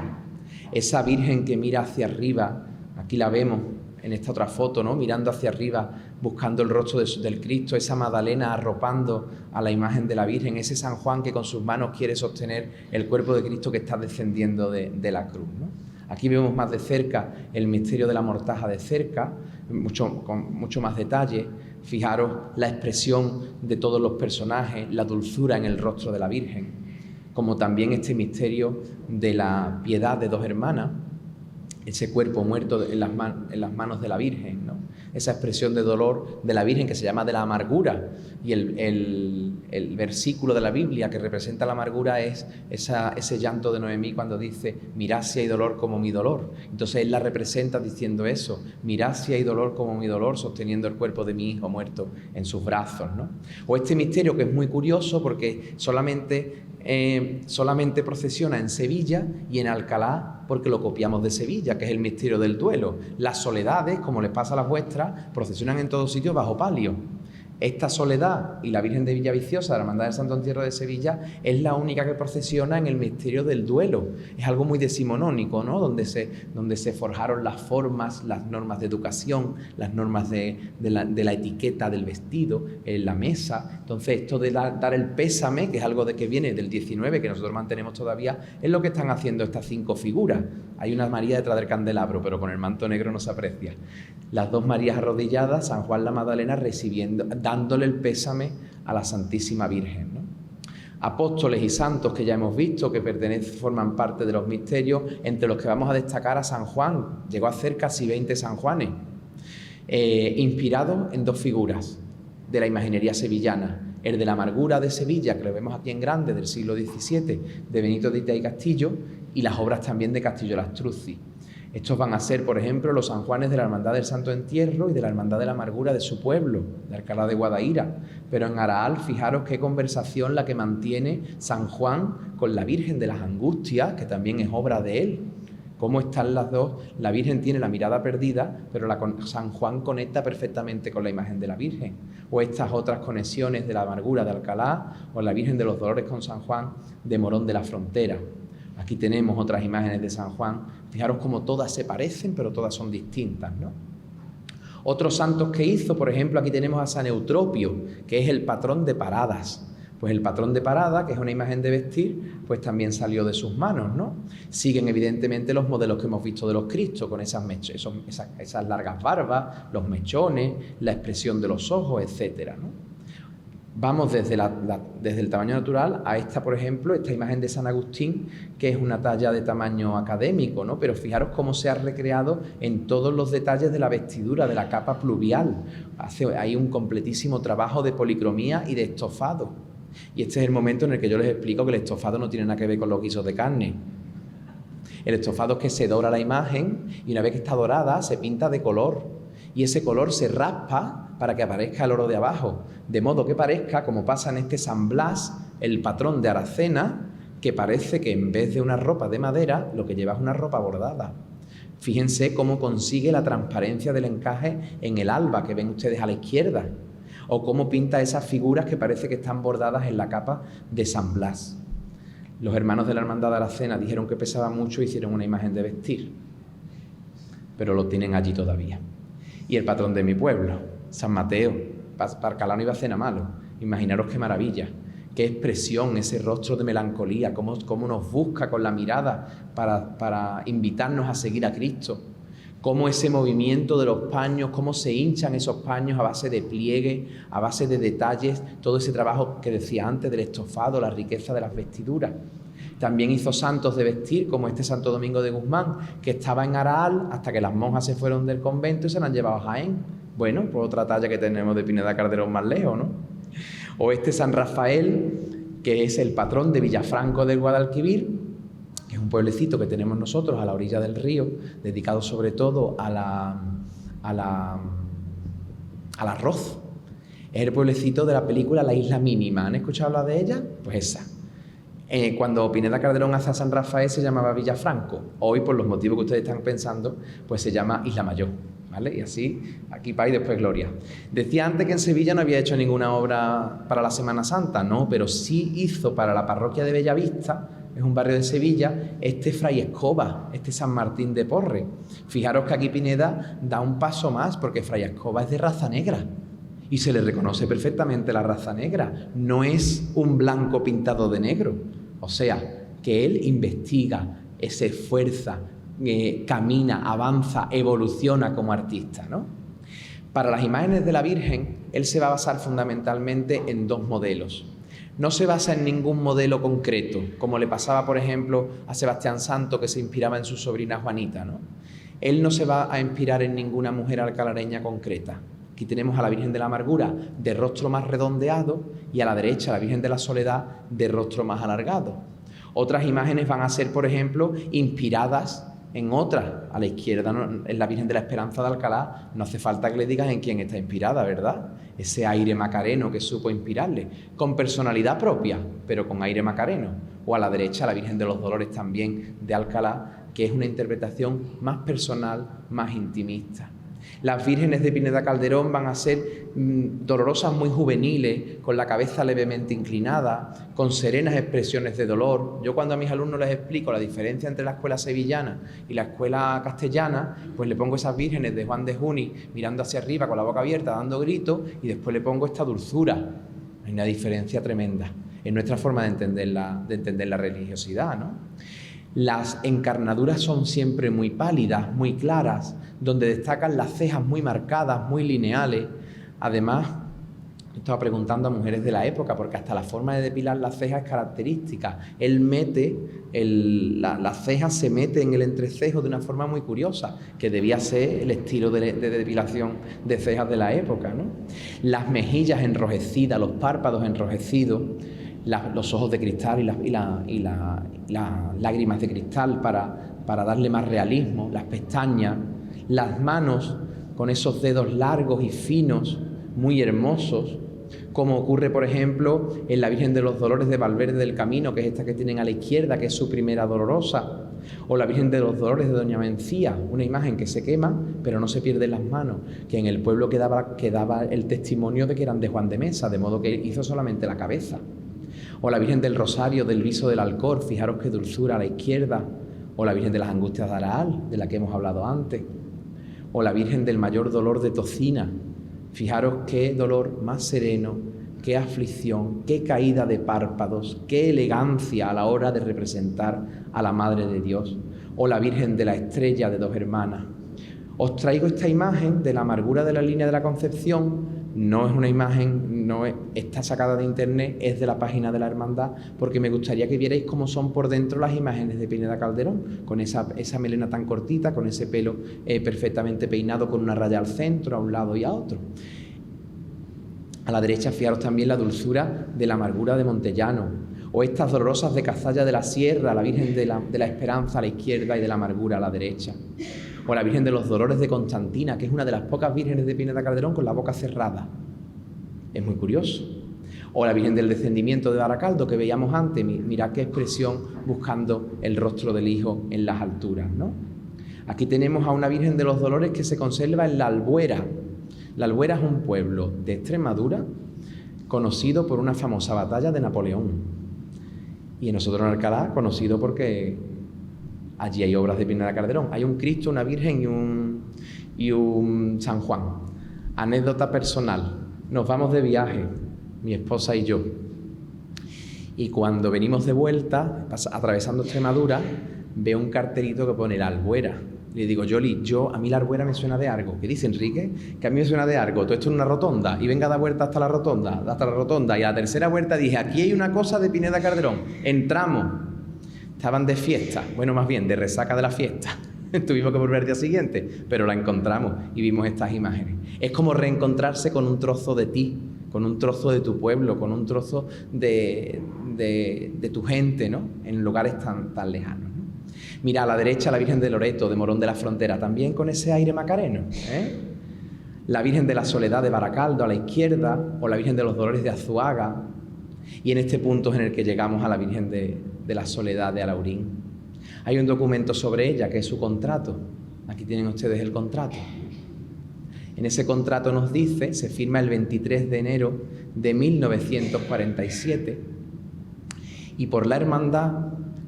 Esa Virgen que mira hacia arriba, aquí la vemos en esta otra foto, ¿no?, mirando hacia arriba, buscando el rostro del Cristo, esa Magdalena arropando a la imagen de la Virgen, ese San Juan que con sus manos quiere sostener el cuerpo de Cristo que está descendiendo de la cruz, ¿no? Aquí vemos más de cerca el misterio de la mortaja de cerca, con mucho más detalle. Fijaros la expresión de todos los personajes, la dulzura en el rostro de la Virgen, como también este misterio de la piedad de dos hermanas, ese cuerpo muerto en las manos de la Virgen, ¿no? Esa expresión de dolor de la Virgen que se llama de la amargura, y el versículo de la Biblia que representa la amargura es ese llanto de Noemí cuando dice: mirad si hay dolor como mi dolor. Entonces él la representa diciendo eso: mirad si hay dolor como mi dolor, sosteniendo el cuerpo de mi hijo muerto en sus brazos, ¿no? O este misterio que es muy curioso porque solamente procesiona en Sevilla y en Alcalá, porque lo copiamos de Sevilla, que es el misterio del duelo. Las soledades, como les pasa a las vuestras, procesionan en todos sitios bajo palio. Esta Soledad y la Virgen de Villaviciosa, de la Hermandad del Santo Entierro de Sevilla, es la única que procesiona en el misterio del duelo. Es algo muy decimonónico, ¿no?, donde se forjaron las formas, las normas de educación, las normas de la etiqueta del vestido, en la mesa. Entonces, esto de dar el pésame, que es algo que viene del 19, que nosotros mantenemos todavía, es lo que están haciendo estas 5 figuras. Hay una María detrás del candelabro, pero con el manto negro no se aprecia. Las 2 Marías arrodilladas, San Juan, la Magdalena, dándole el pésame a la Santísima Virgen, ¿no? Apóstoles y santos que ya hemos visto, que forman parte de los misterios, entre los que vamos a destacar a San Juan. Llegó a hacer casi 20 San Juanes, inspirados en 2 figuras de la imaginería sevillana. El de la amargura de Sevilla, que lo vemos aquí en grande, del siglo XVII, de Benito de Ita y Castillo, y las obras también de Castillo Lastruzzi. Estos van a ser, por ejemplo, los San Juanes de la Hermandad del Santo Entierro y de la Hermandad de la Amargura de su pueblo, de Alcalá de Guadaíra. Pero en Araal, fijaros qué conversación la que mantiene San Juan con la Virgen de las Angustias, que también es obra de él. Cómo están las dos. La Virgen tiene la mirada perdida, pero San Juan conecta perfectamente con la imagen de la Virgen. O estas otras conexiones de la Amargura de Alcalá, o la Virgen de los Dolores con San Juan de Morón de la Frontera. Aquí tenemos otras imágenes de San Juan. Fijaros cómo todas se parecen, pero todas son distintas, ¿no? Otros santos que hizo, por ejemplo, aquí tenemos a San Eutropio, que es el patrón de Paradas. Pues el patrón de Parada, que es una imagen de vestir, pues también salió de sus manos, ¿no? Siguen evidentemente los modelos que hemos visto de los Cristos, con esas largas barbas, los mechones, la expresión de los ojos, etcétera, ¿no? Vamos desde el tamaño natural a esta, por ejemplo, esta imagen de San Agustín, que es una talla de tamaño académico, ¿no? Pero fijaros cómo se ha recreado en todos los detalles de la vestidura, de la capa pluvial. Hay un completísimo trabajo de policromía y de estofado. Y este es el momento en el que yo les explico que el estofado no tiene nada que ver con los guisos de carne. El estofado es que se dora la imagen y una vez que está dorada se pinta de color y ese color se raspa para que aparezca el oro de abajo, de modo que parezca, como pasa en este San Blas, el patrón de Aracena, que parece que en vez de una ropa de madera lo que lleva es una ropa bordada. Fíjense cómo consigue la transparencia del encaje en el alba que ven ustedes a la izquierda, o cómo pinta esas figuras que parece que están bordadas en la capa de San Blas. Los hermanos de la Hermandad de Aracena dijeron que pesaba mucho e hicieron una imagen de vestir, pero lo tienen allí todavía. Y el patrón de mi pueblo, San Mateo, para Alcalá no iba a hacer nada malo. Imaginaros qué maravilla, qué expresión, ese rostro de melancolía, cómo nos busca con la mirada para invitarnos a seguir a Cristo. Cómo ese movimiento de los paños, cómo se hinchan esos paños a base de pliegue, a base de detalles, todo ese trabajo que decía antes del estofado, la riqueza de las vestiduras. También hizo santos de vestir, como este Santo Domingo de Guzmán, que estaba en Araal hasta que las monjas se fueron del convento y se la han llevado a Jaén. Bueno, pues otra talla que tenemos de Pineda Calderón más lejos, ¿no? O este San Rafael, que es el patrón de Villafranco del Guadalquivir, que es un pueblecito que tenemos nosotros a la orilla del río, dedicado sobre todo al arroz. Es el pueblecito de la película La Isla Mínima. ¿Han escuchado hablar de ella? Pues esa. Cuando Pineda Calderón hace a San Rafael se llamaba Villafranco. Hoy, por los motivos que ustedes están pensando, pues se llama Isla Mayor, ¿vale? Y así, aquí paz y después gloria. Decía antes que en Sevilla no había hecho ninguna obra para la Semana Santa, no, pero sí hizo para la parroquia de Bellavista, es un barrio de Sevilla, este Fray Escoba, este San Martín de Porres. Fijaros que aquí Pineda da un paso más, porque Fray Escoba es de raza negra y se le reconoce perfectamente la raza negra. No es un blanco pintado de negro. O sea, que él investiga, se esfuerza, camina, avanza, evoluciona como artista, ¿no? Para las imágenes de la Virgen, él se va a basar fundamentalmente en dos modelos. No se basa en ningún modelo concreto, como le pasaba, por ejemplo, a Sebastián Santo, que se inspiraba en su sobrina Juanita, ¿no? Él no se va a inspirar en ninguna mujer alcalareña concreta. Aquí tenemos a la Virgen de la Amargura de rostro más redondeado y a la derecha a la Virgen de la Soledad de rostro más alargado. Otras imágenes van a ser, por ejemplo, inspiradas en otras. A la izquierda, en la Virgen de la Esperanza de Alcalá, no hace falta que le digas en quién está inspirada, ¿verdad? Ese aire macareno que supo inspirarle, con personalidad propia, pero con aire macareno. O a la derecha, la Virgen de los Dolores también de Alcalá, que es una interpretación más personal, más intimista. Las vírgenes de Pineda Calderón van a ser dolorosas muy juveniles, con la cabeza levemente inclinada, con serenas expresiones de dolor. Yo cuando a mis alumnos les explico la diferencia entre la escuela sevillana y la escuela castellana, pues le pongo esas vírgenes de Juan de Juni mirando hacia arriba con la boca abierta, dando gritos, y después le pongo esta dulzura. Hay una diferencia tremenda en nuestra forma de entender la religiosidad, ¿no? Las encarnaduras son siempre muy pálidas, muy claras, donde destacan las cejas muy marcadas, muy lineales. Además, estaba preguntando a mujeres de la época, porque hasta la forma de depilar las cejas es característica. Él mete, las cejas se meten en el entrecejo de una forma muy curiosa, que debía ser el estilo de depilación de cejas de la época, ¿no? Las mejillas enrojecidas, los párpados enrojecidos, los ojos de cristal y las lágrimas de cristal para darle más realismo, las pestañas, las manos con esos dedos largos y finos, muy hermosos, como ocurre, por ejemplo, en la Virgen de los Dolores de Valverde del Camino, que es esta que tienen a la izquierda, que es su primera dolorosa, o la Virgen de los Dolores de Doña Mencía, una imagen que se quema, pero no se pierde en las manos, que en el pueblo quedaba el testimonio de que eran de Juan de Mesa, de modo que hizo solamente la cabeza. O la Virgen del Rosario del Viso del Alcor, fijaros qué dulzura a la izquierda. O la Virgen de las Angustias de Araal, de la que hemos hablado antes. O la Virgen del Mayor Dolor de Tocina. Fijaros qué dolor más sereno, qué aflicción, qué caída de párpados, qué elegancia a la hora de representar a la Madre de Dios. O la Virgen de la Estrella de Dos Hermanas. Os traigo esta imagen de la amargura de la línea de la Concepción. No es una imagen, está sacada de internet, es de la página de la Hermandad, porque me gustaría que vierais cómo son por dentro las imágenes de Pineda Calderón, con esa melena tan cortita, con ese pelo perfectamente peinado, con una raya al centro, a un lado y a otro. A la derecha, fijaros también la dulzura de la amargura de Montellano, o estas dolorosas de Cazalla de la Sierra, la Virgen de la Esperanza a la izquierda y de la amargura a la derecha. O la Virgen de los Dolores de Constantina, que es una de las pocas vírgenes de Pineda Calderón con la boca cerrada. Es muy curioso. O la Virgen del Descendimiento de Baracaldo, que veíamos antes. Mirad qué expresión buscando el rostro del Hijo en las alturas, ¿no? Aquí tenemos a una Virgen de los Dolores que se conserva en La Albuera. La Albuera es un pueblo de Extremadura conocido por una famosa batalla de Napoleón. Y nosotros en Alcalá, conocido porque allí hay obras de Pineda Calderón. Hay un Cristo, una Virgen y un San Juan. Anécdota personal. Nos vamos de viaje, mi esposa y yo. Y cuando venimos de vuelta, atravesando Extremadura, veo un cartelito que pone La Albuera. Le digo, Yoli, a mí La Albuera me suena de algo. ¿Qué dice Enrique? Que a mí me suena de algo. Todo esto en una rotonda. Y venga a dar vuelta hasta la rotonda. Y a la tercera vuelta dije, aquí hay una cosa de Pineda Calderón. Entramos. Estaban de fiesta. Bueno, más bien, de resaca de la fiesta. Tuvimos que volver al día siguiente. Pero la encontramos y vimos estas imágenes. Es como reencontrarse con un trozo de ti, con un trozo de tu pueblo, con un trozo de tu gente, ¿no? En lugares tan lejanos. Mira, a la derecha la Virgen de Loreto, de Morón de la Frontera, también con ese aire macareno, ¿eh? La Virgen de la Soledad de Baracaldo a la izquierda, o la Virgen de los Dolores de Azuaga, y en este punto es en el que llegamos a la Virgen de la Soledad de Alaurín. Hay un documento sobre ella, que es su contrato. Aquí tienen ustedes el contrato. En ese contrato nos dice, se firma el 23 de enero de 1947, y por la hermandad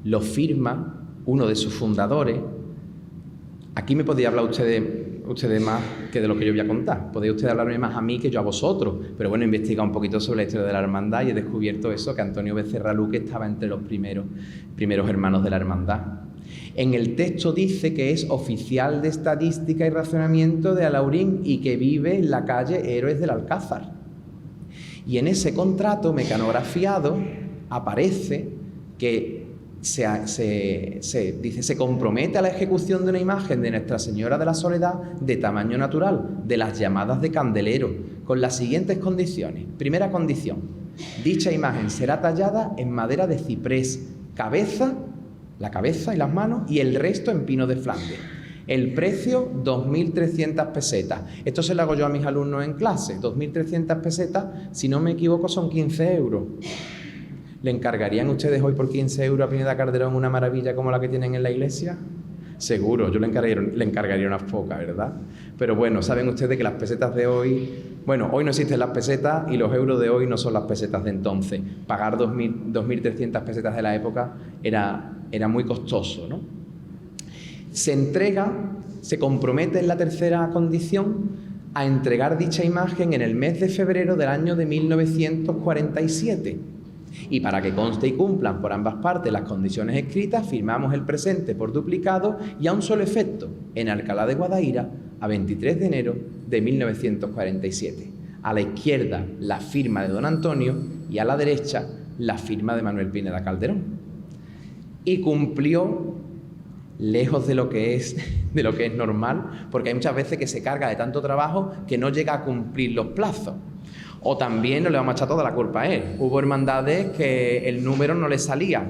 lo firma uno de sus fundadores. Aquí me podría hablar ustedes más que de lo que yo voy a contar. Podéis ustedes hablarme más a mí que yo a vosotros. Pero bueno, he investigado un poquito sobre la historia de la hermandad y he descubierto eso, que Antonio Becerra Luque estaba entre los primeros hermanos de la hermandad. En el texto dice que es oficial de estadística y racionamiento de Alaurín y que vive en la calle Héroes del Alcázar. Y en ese contrato mecanografiado aparece que se compromete a la ejecución de una imagen de Nuestra Señora de la Soledad de tamaño natural, de las llamadas de candelero, con las siguientes condiciones. Primera condición: dicha imagen será tallada en madera de ciprés, la cabeza y las manos, y el resto en pino de Flandes. El precio, 2.300 pesetas. Esto se lo hago yo a mis alumnos en clase. 2.300 pesetas, si no me equivoco, son 15 euros. ¿Le encargarían ustedes hoy por 15 euros a Pineda Calderón una maravilla como la que tienen en la iglesia? Seguro, yo le encargaría unas pocas, ¿verdad? Pero bueno, saben ustedes que las pesetas de hoy... Bueno, hoy no existen las pesetas y los euros de hoy no son las pesetas de entonces. Pagar 2.300 pesetas de la época era muy costoso, ¿no? Se compromete en la tercera condición a entregar dicha imagen en el mes de febrero del año de 1947. Y para que conste y cumplan por ambas partes las condiciones escritas, firmamos el presente por duplicado y a un solo efecto, en Alcalá de Guadaira, a 23 de enero de 1947. A la izquierda, la firma de don Antonio, y a la derecha, la firma de Manuel Pineda Calderón. Y cumplió, lejos de lo que es normal, porque hay muchas veces que se carga de tanto trabajo que no llega a cumplir los plazos. O también no le vamos a echar toda la culpa a él. Hubo hermandades que el número no le salía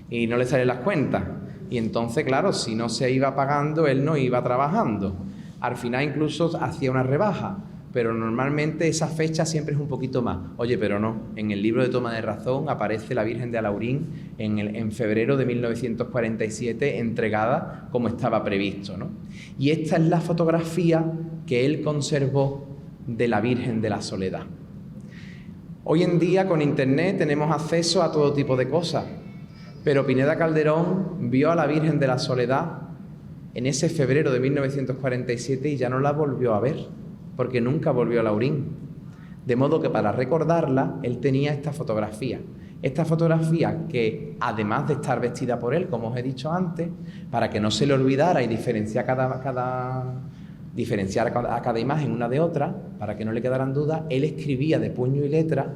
y no le salían las cuentas. Y entonces, claro, si no se iba pagando, él no iba trabajando. Al final incluso hacía una rebaja, pero normalmente esa fecha siempre es un poquito más. Oye, pero no, en el libro de Toma de Razón aparece la Virgen de Alaurín en febrero de 1947 entregada como estaba previsto, ¿no? Y esta es la fotografía que él conservó de la Virgen de la Soledad. Hoy en día con internet tenemos acceso a todo tipo de cosas, pero Pineda Calderón vio a la Virgen de la Soledad en ese febrero de 1947 y ya no la volvió a ver, porque nunca volvió a Alaurín. De modo que para recordarla, él tenía esta fotografía que, además de estar vestida por él, como os he dicho antes, para que no se le olvidara y diferenciar a cada imagen una de otra, para que no le quedaran dudas, él escribía de puño y letra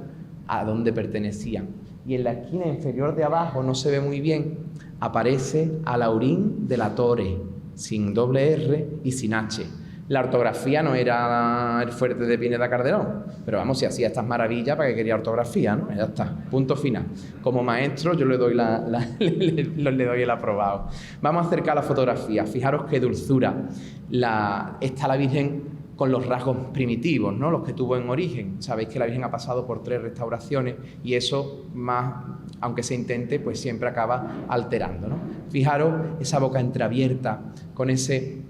a dónde pertenecían. Y en la esquina inferior de abajo, no se ve muy bien, aparece Alaurín de la Torre, sin doble R y sin H, La ortografía no era el fuerte de Pineda Calderón, pero vamos, si hacía estas maravillas, ¿para qué quería ortografía, no? Ya está, punto final. Como maestro yo le doy le doy el aprobado. Vamos a acercar la fotografía. Fijaros qué dulzura. Está la Virgen con los rasgos primitivos, ¿no? Los que tuvo en origen. Sabéis que la Virgen ha pasado por 3 restauraciones y eso, más, aunque se intente, pues siempre acaba alterando, ¿no? Fijaros esa boca entreabierta con ese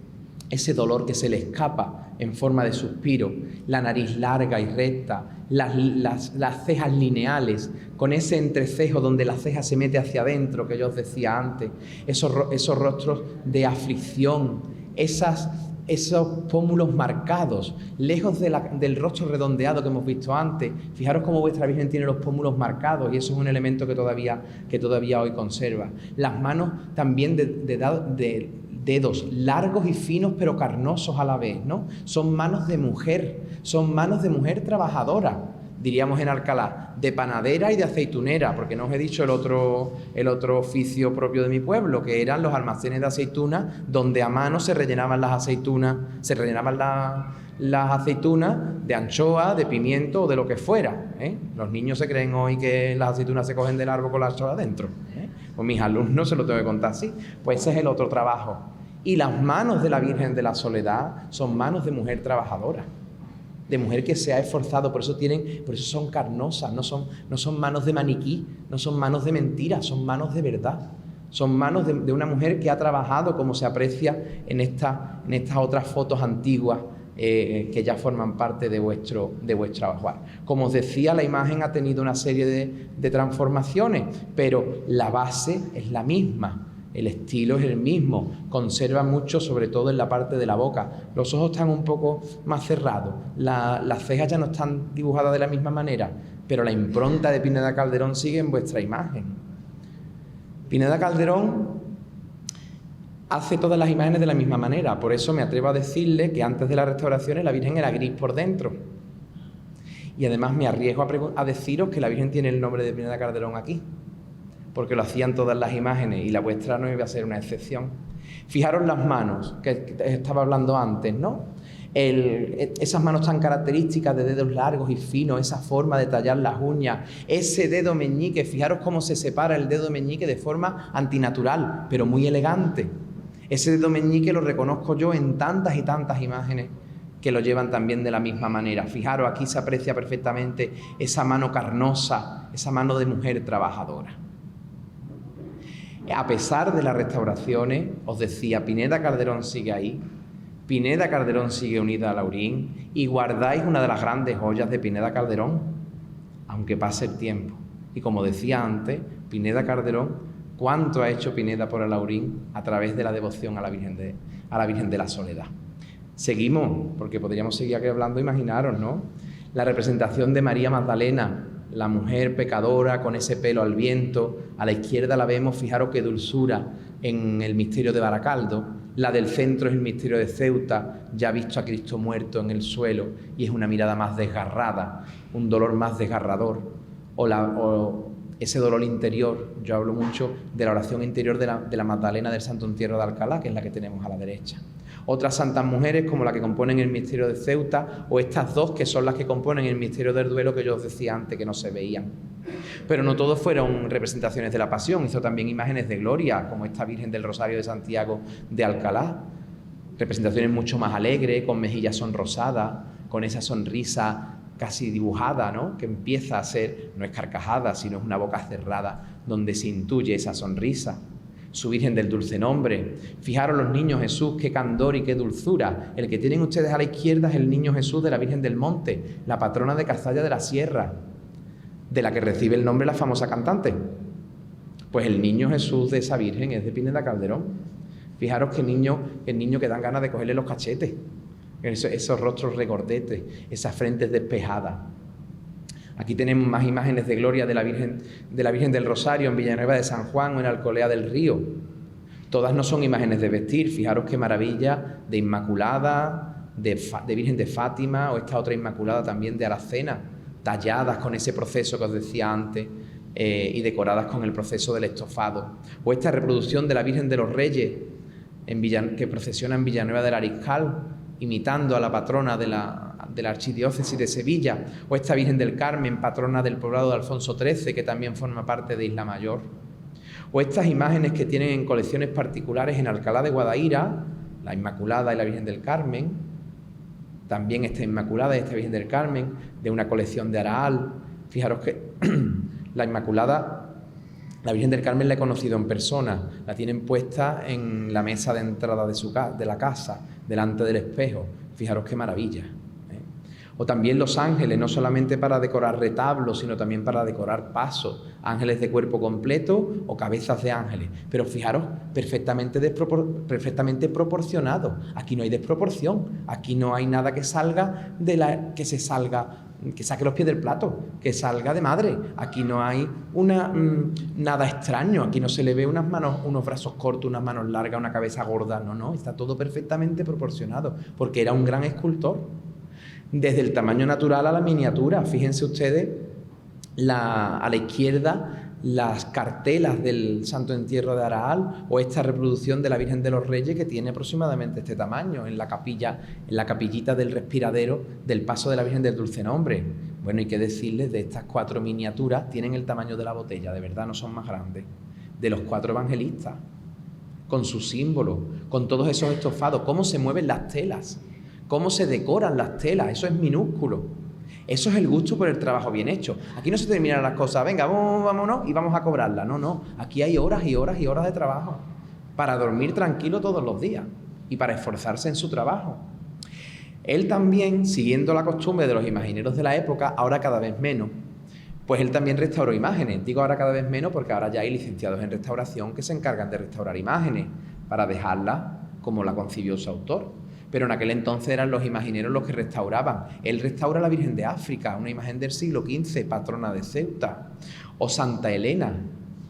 dolor que se le escapa en forma de suspiro, la nariz larga y recta, las cejas lineales, con ese entrecejo donde la ceja se mete hacia adentro, que yo os decía antes, esos rostros de aflicción, esos pómulos marcados, lejos del rostro redondeado que hemos visto antes. Fijaros cómo vuestra Virgen tiene los pómulos marcados y eso es un elemento que todavía hoy conserva. Las manos también de dedos largos y finos pero carnosos a la vez, ¿no? Son manos de mujer trabajadora, diríamos en Alcalá, de panadera y de aceitunera, porque no os he dicho el otro oficio propio de mi pueblo, que eran los almacenes de aceitunas, donde a mano se rellenaban las aceitunas de anchoa, de pimiento o de lo que fuera, ¿eh? Los niños se creen hoy que las aceitunas se cogen del árbol con la anchoa dentro, ¿eh? Pues mis alumnos se lo tengo que contar así. Pues ese es el otro trabajo. Y las manos de la Virgen de la Soledad son manos de mujer trabajadora, de mujer que se ha esforzado, por eso son carnosas, no son manos de maniquí, no son manos de mentira, son manos de verdad. Son manos de una mujer que ha trabajado, como se aprecia en estas otras fotos antiguas que ya forman parte de vuestro ajuar. Como os decía, la imagen ha tenido una serie de transformaciones, pero la base es la misma. El estilo es el mismo, conserva mucho, sobre todo en la parte de la boca. Los ojos están un poco más cerrados, las cejas ya no están dibujadas de la misma manera, pero la impronta de Pineda Calderón sigue en vuestra imagen. Pineda Calderón hace todas las imágenes de la misma manera, por eso me atrevo a decirle que antes de las restauraciones la Virgen era gris por dentro. Y además me arriesgo a deciros que la Virgen tiene el nombre de Pineda Calderón aquí, porque lo hacían todas las imágenes y la vuestra no iba a ser una excepción. Fijaros las manos, que estaba hablando antes, ¿no? Esas manos tan características de dedos largos y finos, esa forma de tallar las uñas, ese dedo meñique, fijaros cómo se separa el dedo meñique de forma antinatural, pero muy elegante. Ese dedo meñique lo reconozco yo en tantas y tantas imágenes que lo llevan también de la misma manera. Fijaros, aquí se aprecia perfectamente esa mano carnosa, esa mano de mujer trabajadora. A pesar de las restauraciones, os decía, Pineda Calderón sigue ahí, Pineda Calderón sigue unida a Laurín y guardáis una de las grandes joyas de Pineda Calderón, aunque pase el tiempo. Y como decía antes, Pineda Calderón, ¿cuánto ha hecho Pineda por Laurín a través de la devoción a la Virgen de la Soledad? Seguimos, porque podríamos seguir aquí hablando, imaginaros, ¿no? La representación de María Magdalena, la mujer pecadora con ese pelo al viento. A la izquierda la vemos, fijaros qué dulzura, en el misterio de Baracaldo. La del centro es el misterio de Ceuta, ya visto a Cristo muerto en el suelo, y es una mirada más desgarrada, un dolor más desgarrador. O ese dolor interior, yo hablo mucho de la oración interior de la Magdalena del Santo Entierro de Alcalá, que es la que tenemos a la derecha. Otras santas mujeres, como la que componen el misterio de Ceuta, o estas dos que son las que componen el misterio del duelo que yo os decía antes que no se veían. Pero no todos fueron representaciones de la pasión, hizo también imágenes de gloria, como esta Virgen del Rosario de Santiago de Alcalá. Representaciones mucho más alegres, con mejillas sonrosadas, con esa sonrisa casi dibujada, ¿no? Que empieza a ser, no es carcajada, sino es una boca cerrada, donde se intuye esa sonrisa. Su Virgen del Dulce Nombre. Fijaros los niños Jesús, qué candor y qué dulzura. El que tienen ustedes a la izquierda es el niño Jesús de la Virgen del Monte, la patrona de Cazalla de la Sierra, de la que recibe el nombre la famosa cantante. Pues el niño Jesús de esa Virgen es de Pineda Calderón. Fijaros qué niño que dan ganas de cogerle los cachetes, esos rostros regordetes, esas frentes despejadas. Aquí tenemos más imágenes de gloria de la Virgen del Rosario en Villanueva de San Juan o en Alcolea del Río. Todas no son imágenes de vestir. Fijaros qué maravilla de Inmaculada, de Virgen de Fátima, o esta otra Inmaculada también de Aracena, talladas con ese proceso que os decía antes y decoradas con el proceso del estofado. O esta reproducción de la Virgen de los Reyes que procesiona en Villanueva del Ariscal, imitando a la patrona de la Archidiócesis de Sevilla, o esta Virgen del Carmen, patrona del poblado de Alfonso XIII, que también forma parte de Isla Mayor, o estas imágenes que tienen en colecciones particulares en Alcalá de Guadaira, la Inmaculada y la Virgen del Carmen, también esta Inmaculada y esta Virgen del Carmen, de una colección de Araal. Fijaros que la Inmaculada, la Virgen del Carmen la he conocido en persona, la tienen puesta en la mesa de entrada de la casa, delante del espejo. Fijaros qué maravilla, ¿eh? O también los ángeles, no solamente para decorar retablos, sino también para decorar pasos, ángeles de cuerpo completo o cabezas de ángeles. Pero fijaros, perfectamente proporcionado. Aquí no hay desproporción, aquí no hay nada que salga que saque los pies del plato, que salga de madre. Aquí no hay nada extraño, aquí no se le ve unas manos, unos brazos cortos, unas manos largas, una cabeza gorda. No, está todo perfectamente proporcionado, porque era un gran escultor. Desde el tamaño natural a la miniatura. Fíjense ustedes a la izquierda las cartelas del Santo Entierro de Araal, o esta reproducción de la Virgen de los Reyes, que tiene aproximadamente este tamaño, en la capillita del respiradero del paso de la Virgen del Dulce Nombre. Bueno, y qué decirles de estas 4 miniaturas, tienen el tamaño de la botella, de verdad no son más grandes, de los 4 evangelistas, con sus símbolos, con todos esos estofados, cómo se mueven las telas, cómo se decoran las telas, eso es minúsculo. Eso es el gusto por el trabajo bien hecho. Aquí no se terminan las cosas, venga, vámonos y vamos a cobrarla. No, aquí hay horas y horas y horas de trabajo para dormir tranquilo todos los días y para esforzarse en su trabajo. Él también, siguiendo la costumbre de los imagineros de la época, ahora cada vez menos, pues él también restauró imágenes. Digo ahora cada vez menos porque ahora ya hay licenciados en restauración que se encargan de restaurar imágenes para dejarlas como la concibió su autor. Pero en aquel entonces eran los imagineros los que restauraban. Él restaura la Virgen de África, una imagen del siglo XV, patrona de Ceuta. O Santa Elena,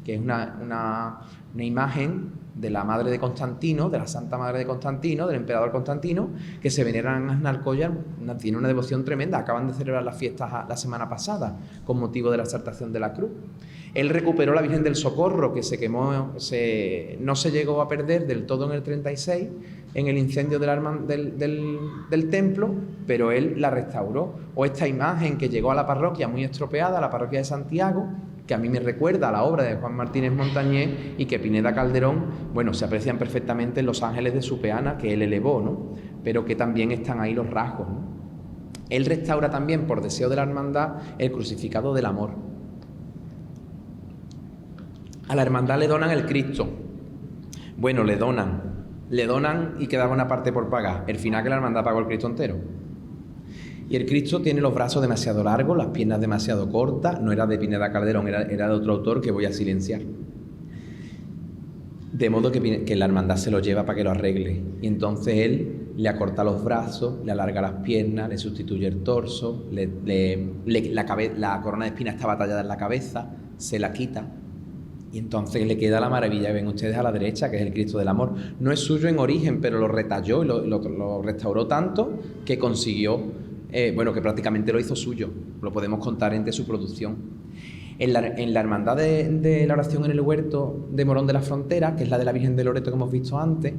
que es una imagen de la madre de Constantino, de la Santa Madre de Constantino, del emperador Constantino, que se veneran en Alcoyar, tiene una devoción tremenda. Acaban de celebrar las fiestas la semana pasada con motivo de la exaltación de la cruz. Él recuperó la Virgen del Socorro, que se quemó, no se llegó a perder del todo en el 36, en el incendio del templo, pero él la restauró. O esta imagen que llegó a la parroquia muy estropeada, a la parroquia de Santiago, que a mí me recuerda a la obra de Juan Martínez Montañés, y que Pineda Calderón, bueno, se aprecian perfectamente en los ángeles de su peana que él elevó, ¿no? Pero que también están ahí los rasgos, ¿no? Él restaura también, por deseo de la hermandad, el crucificado del amor. A la hermandad le donan el Cristo. Bueno, le donan y quedaba una parte por pagar. El final que la hermandad pagó el Cristo entero. Y el Cristo tiene los brazos demasiado largos, las piernas demasiado cortas. No era de Pineda Calderón, era de otro autor que voy a silenciar. De modo que la hermandad se lo lleva para que lo arregle. Y entonces él le acorta los brazos, le alarga las piernas, le sustituye el torso, la corona de espinas está tallada en la cabeza, se la quita. Y entonces le queda la maravilla que ven ustedes a la derecha, que es el Cristo del Amor. No es suyo en origen, pero lo retalló y lo restauró tanto que consiguió, que prácticamente lo hizo suyo. Lo podemos contar entre su producción. En la hermandad de la oración en el huerto de Morón de la Frontera, que es la de la Virgen de Loreto que hemos visto antes,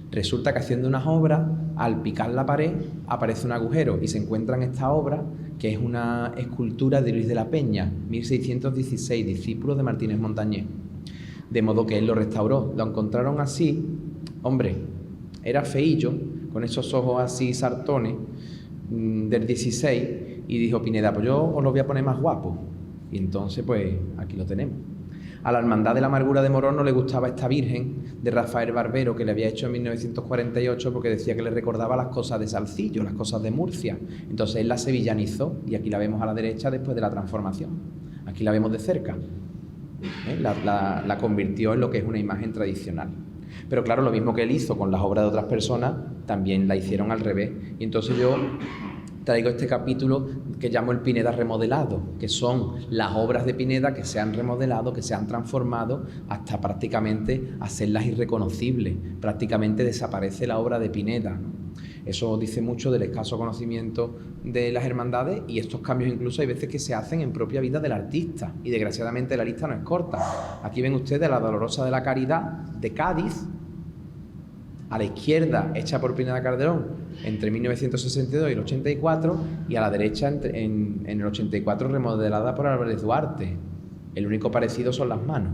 resulta que haciendo unas obras, al picar la pared, aparece un agujero y se encuentra en esta obra, que es una escultura de Luis de la Peña, 1616, discípulo de Martínez Montañés. De modo que él lo restauró. Lo encontraron así, hombre, era feillo, con esos ojos así sartones, del 16, y dijo Pineda, pues yo os lo voy a poner más guapo. Y entonces, pues, aquí lo tenemos. A la Hermandad de la Amargura de Morón no le gustaba esta Virgen de Rafael Barbero, que le había hecho en 1948, porque decía que le recordaba las cosas de Salcillo, las cosas de Murcia. Entonces él la sevillanizó, y aquí la vemos a la derecha después de la transformación. Aquí la vemos de cerca. La convirtió en lo que es una imagen tradicional. Pero claro, lo mismo que él hizo con las obras de otras personas, también la hicieron al revés. Y entonces yo traigo este capítulo que llamo el Pineda remodelado, que son las obras de Pineda que se han remodelado, que se han transformado hasta prácticamente hacerlas irreconocibles. Prácticamente desaparece la obra de Pineda, ¿no? Eso dice mucho del escaso conocimiento de las hermandades, y estos cambios incluso hay veces que se hacen en propia vida del artista, y desgraciadamente la lista no es corta. Aquí ven ustedes la Dolorosa de la Caridad de Cádiz, A la izquierda, hecha por Pineda Calderón entre 1962 y el 84, y a la derecha en el 84 remodelada por Álvarez Duarte. El único parecido son las manos,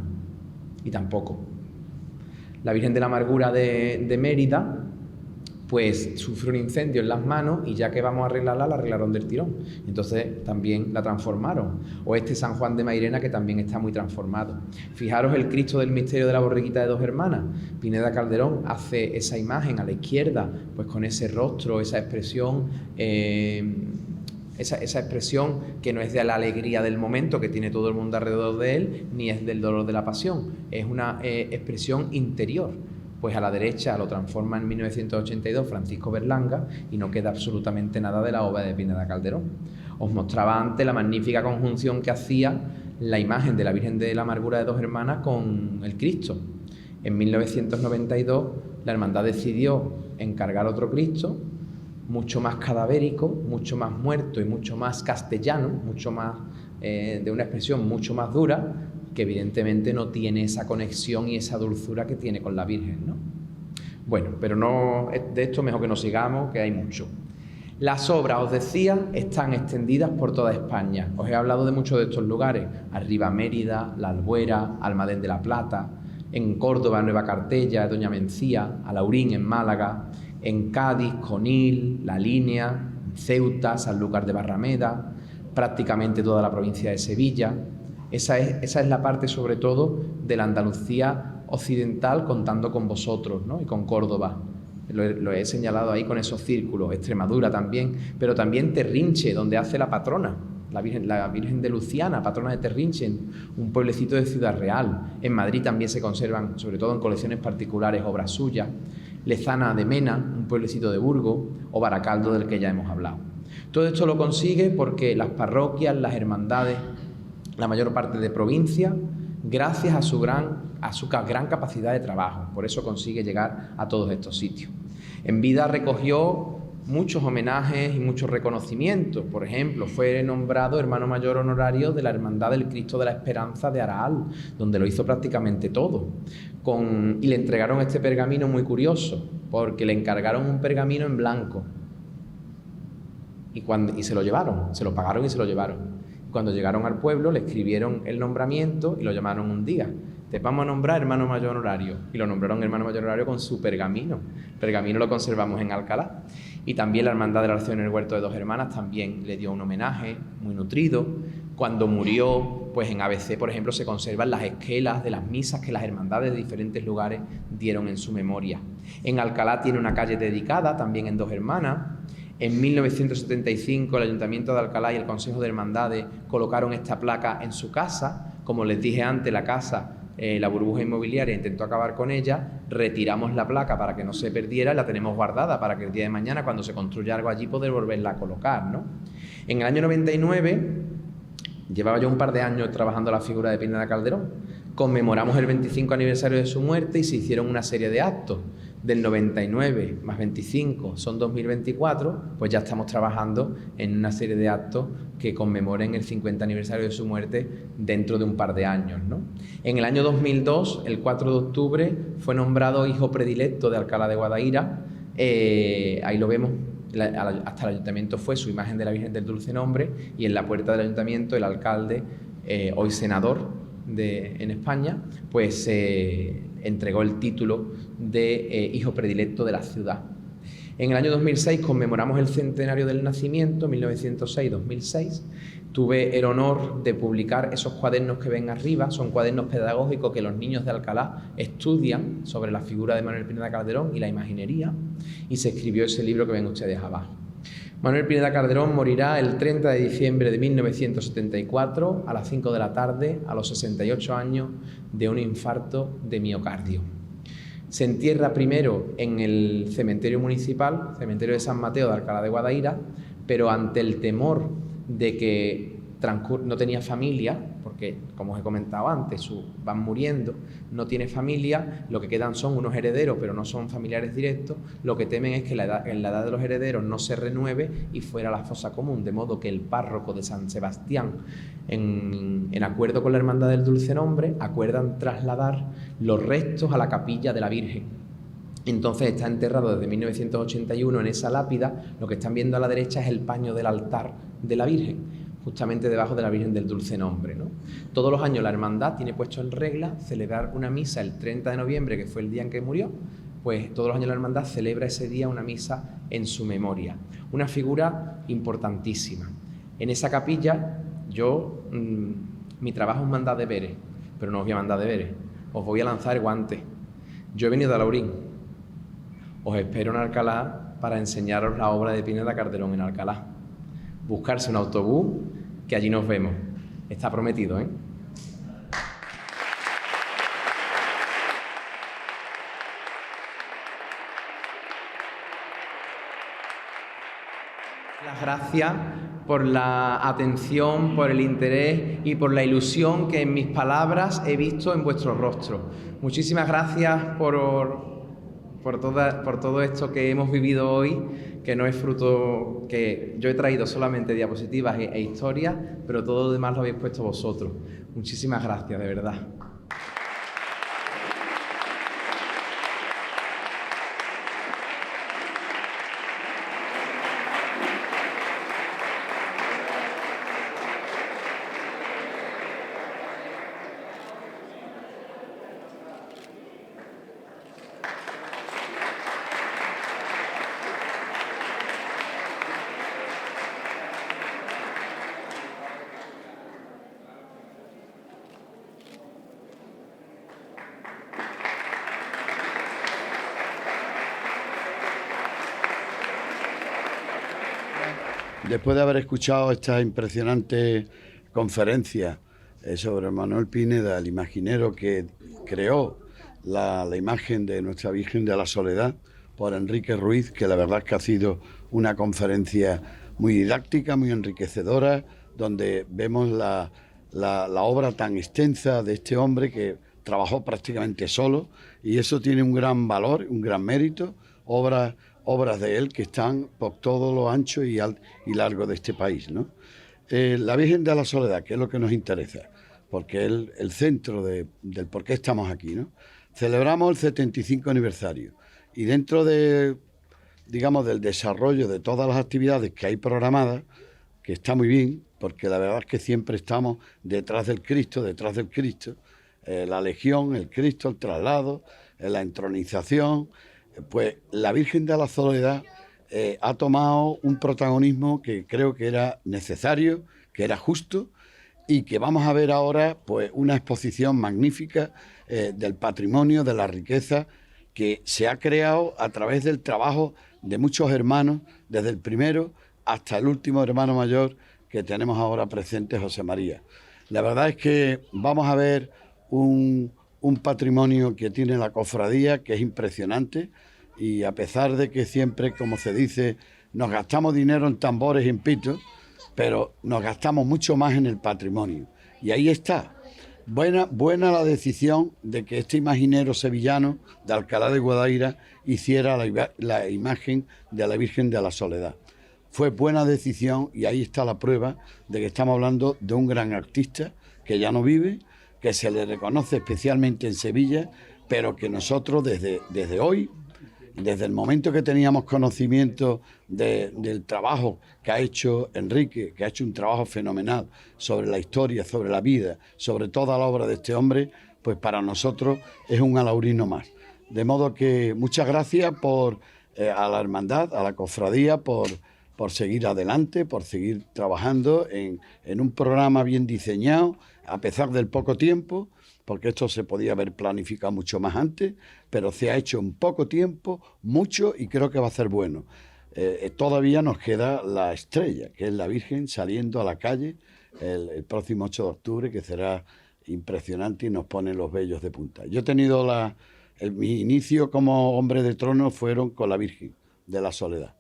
y tampoco. La Virgen de la Amargura de Mérida pues sufre un incendio en las manos y ya que vamos a arreglarla, la arreglaron del tirón. Entonces también la transformaron. O este San Juan de Mairena, que también está muy transformado. Fijaros el Cristo del Misterio de la Borriquita de Dos Hermanas. Pineda Calderón hace esa imagen a la izquierda, pues con ese rostro, esa expresión, esa expresión que no es de la alegría del momento que tiene todo el mundo alrededor de él, ni es del dolor de la pasión. Es una expresión interior. Pues a la derecha lo transforma en 1982 Francisco Berlanga y no queda absolutamente nada de la obra de Pineda Calderón. Os mostraba antes la magnífica conjunción que hacía la imagen de la Virgen de la Amargura de Dos Hermanas con el Cristo. En 1992 la hermandad decidió encargar otro Cristo, mucho más cadavérico, mucho más muerto y mucho más castellano, mucho más de una expresión mucho más dura, que evidentemente no tiene esa conexión y esa dulzura que tiene con la Virgen, ¿no? Bueno, pero no de esto mejor que nos sigamos, que hay mucho. Las obras, os decía, están extendidas por toda España. Os he hablado de muchos de estos lugares: Arriba Mérida, La Albuera, Almadén de la Plata, en Córdoba, Nueva Cartella, Doña Mencía, Alaurín en Málaga, en Cádiz, Conil, La Línea, Ceuta, Sanlúcar de Barrameda, prácticamente toda la provincia de Sevilla. Esa es la parte, sobre todo, de la Andalucía occidental, contando con vosotros, ¿no? Y con Córdoba. Lo he señalado ahí con esos círculos. Extremadura también, pero también Terrinche, donde hace la patrona, la Virgen de Luciana, patrona de Terrinche, un pueblecito de Ciudad Real. En Madrid también se conservan, sobre todo en colecciones particulares, obras suyas. Lezana de Mena, un pueblecito de Burgos, o Baracaldo, del que ya hemos hablado. Todo esto lo consigue porque las parroquias, las hermandades, la mayor parte de provincia, gracias a su gran capacidad de trabajo. Por eso consigue llegar a todos estos sitios. En vida recogió muchos homenajes y muchos reconocimientos. Por ejemplo, fue nombrado hermano mayor honorario de la Hermandad del Cristo de la Esperanza de Araal, donde lo hizo prácticamente todo. Y le entregaron este pergamino muy curioso, porque le encargaron un pergamino en blanco. Y se lo llevaron, se lo pagaron y se lo llevaron. Cuando llegaron al pueblo le escribieron el nombramiento y lo llamaron un día. Te vamos a nombrar hermano mayor honorario. Y lo nombraron hermano mayor honorario con su pergamino. El pergamino lo conservamos en Alcalá. Y también la Hermandad de la Oración en el Huerto de Dos Hermanas también le dio un homenaje muy nutrido. Cuando murió, pues en ABC, por ejemplo, se conservan las esquelas de las misas que las hermandades de diferentes lugares dieron en su memoria. En Alcalá tiene una calle dedicada, también en Dos Hermanas. En 1975 el Ayuntamiento de Alcalá y el Consejo de Hermandades colocaron esta placa en su casa. Como les dije antes, la casa, la burbuja inmobiliaria intentó acabar con ella. Retiramos la placa para que no se perdiera y la tenemos guardada para que el día de mañana, cuando se construya algo allí, poder volverla a colocar, ¿no? En el año 99, llevaba yo un par de años trabajando la figura de Pineda Calderón, conmemoramos el 25 aniversario de su muerte y se hicieron una serie de actos. Del 99 más 25 son 2024, pues ya estamos trabajando en una serie de actos que conmemoren el 50 aniversario de su muerte dentro de un par de años, ¿no? En el año 2002, el 4 de octubre, fue nombrado hijo predilecto de Alcalá de Guadaíra. Ahí lo vemos, hasta el ayuntamiento fue su imagen de la Virgen del Dulce Nombre, y en la puerta del ayuntamiento el alcalde, hoy senador en España, pues entregó el título de hijo predilecto de la ciudad. En el año 2006 conmemoramos el centenario del nacimiento, 1906-2006. Tuve el honor de publicar esos cuadernos que ven arriba. Son cuadernos pedagógicos que los niños de Alcalá estudian sobre la figura de Manuel Pineda Calderón y la imaginería, y se escribió ese libro que ven ustedes abajo. Manuel Pineda Calderón morirá el 30 de diciembre de 1974 a las 5 de la tarde, a los 68 años, de un infarto de miocardio. Se entierra primero en el cementerio municipal, cementerio de San Mateo de Alcalá de Guadaíra, pero ante el temor de que no tenía familia, porque, como os he comentado antes, van muriendo, no tiene familia, lo que quedan son unos herederos, pero no son familiares directos. Lo que temen es que en la edad de los herederos no se renueve y fuera la fosa común, de modo que el párroco de San Sebastián, en acuerdo con la Hermandad del Dulce Nombre, acuerdan trasladar los restos a la capilla de la Virgen. Entonces está enterrado desde 1981 en esa lápida. Lo que están viendo a la derecha es el paño del altar de la Virgen, justamente debajo de la Virgen del Dulce Nombre, ¿no? Todos los años la hermandad tiene puesto en regla celebrar una misa el 30 de noviembre, que fue el día en que murió. Pues todos los años la hermandad celebra ese día una misa en su memoria. Una figura importantísima. En esa capilla mi trabajo es mandar deberes, pero no os voy a mandar deberes, os voy a lanzar el guante. Yo he venido de Alaurín, os espero en Alcalá para enseñaros la obra de Pineda Calderón en Alcalá. Buscarse un autobús, que allí nos vemos. Está prometido, ¿eh? Las gracias por la atención, por el interés y por la ilusión que en mis palabras he visto en vuestros rostros. Muchísimas gracias por todo esto que hemos vivido hoy, que no es fruto, que yo he traído solamente diapositivas e historias, pero todo lo demás lo habéis puesto vosotros. Muchísimas gracias, de verdad. Después de haber escuchado esta impresionante conferencia sobre Manuel Pineda, el imaginero que creó la imagen de Nuestra Virgen de la Soledad, por Enrique Ruiz, que la verdad es que ha sido una conferencia muy didáctica, muy enriquecedora, donde vemos la obra tan extensa de este hombre que trabajó prácticamente solo, y eso tiene un gran valor, un gran mérito, obras de él que están por todo lo ancho y largo de este país, ¿no? La Virgen de la Soledad, que es lo que nos interesa, porque es el centro del por qué estamos aquí, ¿no? Celebramos el 75 aniversario y dentro del desarrollo de todas las actividades que hay programadas, que está muy bien, porque la verdad es que siempre estamos detrás del Cristo, la Legión, el Cristo, el traslado, la entronización. Pues la Virgen de la Soledad ha tomado un protagonismo que creo que era necesario, que era justo, y que vamos a ver ahora pues una exposición magnífica del patrimonio, de la riqueza que se ha creado a través del trabajo de muchos hermanos, desde el primero hasta el último hermano mayor que tenemos ahora presente, José María. La verdad es que vamos a ver un patrimonio que tiene la cofradía, que es impresionante, y a pesar de que siempre, como se dice, nos gastamos dinero en tambores y en pitos, pero nos gastamos mucho más en el patrimonio. Y ahí está. Buena la decisión de que este imaginero sevillano de Alcalá de Guadaira hiciera la imagen de la Virgen de la Soledad. Fue buena decisión y ahí está la prueba de que estamos hablando de un gran artista que ya no vive, que se le reconoce especialmente en Sevilla, pero que nosotros desde hoy, desde el momento que teníamos conocimiento del trabajo que ha hecho Enrique, que ha hecho un trabajo fenomenal sobre la historia, sobre la vida, sobre toda la obra de este hombre, pues para nosotros es un alaurino más. De modo que muchas gracias a la hermandad, a la cofradía, por seguir adelante, por seguir trabajando en un programa bien diseñado, a pesar del poco tiempo, porque esto se podía haber planificado mucho más antes, pero se ha hecho en poco tiempo, mucho, y creo que va a ser bueno. Todavía nos queda la estrella, que es la Virgen saliendo a la calle el próximo 8 de octubre, que será impresionante y nos pone los vellos de punta. Yo he tenido mi inicio como hombre de trono fueron con la Virgen de la Soledad,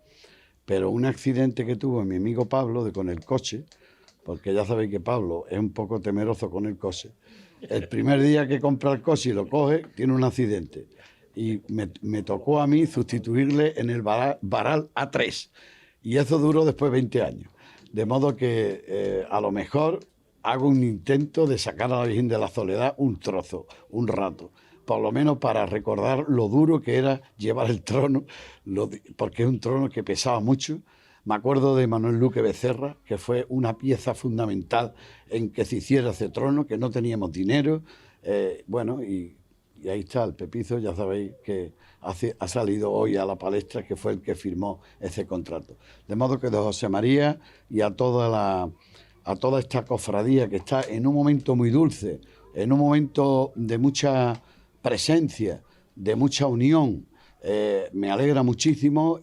pero un accidente que tuvo mi amigo Pablo con el coche, porque ya sabéis que Pablo es un poco temeroso con el coche. El primer día que compra el coche y lo coge, tiene un accidente. Y me tocó a mí sustituirle en el varal A3. Y eso duró después 20 años. De modo que a lo mejor hago un intento de sacar a la Virgen de la Soledad un trozo, un rato. por lo menos para recordar lo duro que era llevar el trono, porque es un trono que pesaba mucho. Me acuerdo de Manuel Luque Becerra, que fue una pieza fundamental en que se hiciera ese trono, que no teníamos dinero. Y ahí está el Pepizo, ya sabéis que ha salido hoy a la palestra, que fue el que firmó ese contrato. De modo que de José María y a toda esta cofradía que está en un momento muy dulce, en un momento de mucha presencia, de mucha unión, me alegra muchísimo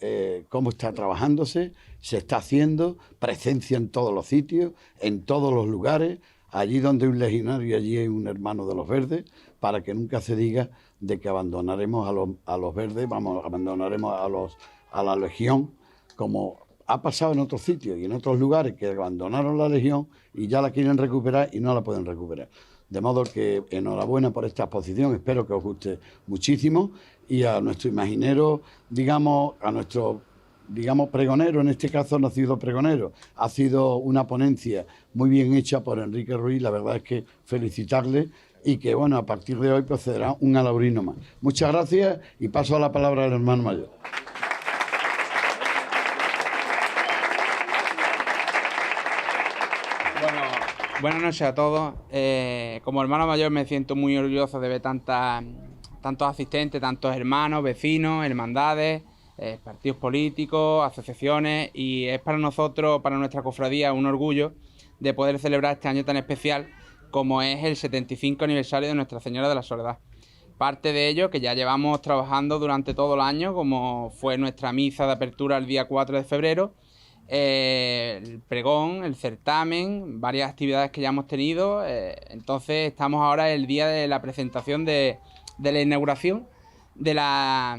cómo está trabajándose, se está haciendo, presencia en todos los sitios, en todos los lugares. Allí donde hay un legionario, allí hay un hermano de los verdes, para que nunca se diga de que abandonaremos a los verdes, abandonaremos a la legión, como ha pasado en otros sitios y en otros lugares que abandonaron la legión y ya la quieren recuperar y no la pueden recuperar. De modo que enhorabuena por esta exposición, espero que os guste muchísimo, y a nuestro imaginero, a nuestro pregonero, en este caso no ha sido pregonero, ha sido una ponencia muy bien hecha por Enrique Ruiz. La verdad es que felicitarle, y que a partir de hoy procederá un alaurino más. Muchas gracias y paso a la palabra al hermano mayor. Bueno, buenas noches a todos. Como hermano mayor me siento muy orgulloso de ver tantos asistentes, tantos hermanos, vecinos, hermandades, partidos políticos, asociaciones, y es para nosotros, para nuestra cofradía, un orgullo de poder celebrar este año tan especial como es el 75 aniversario de Nuestra Señora de la Soledad. Parte de ello que ya llevamos trabajando durante todo el año, como fue nuestra misa de apertura el día 4 de febrero, el pregón, el certamen, varias actividades que ya hemos tenido. Entonces estamos ahora el día de la presentación de la inauguración de la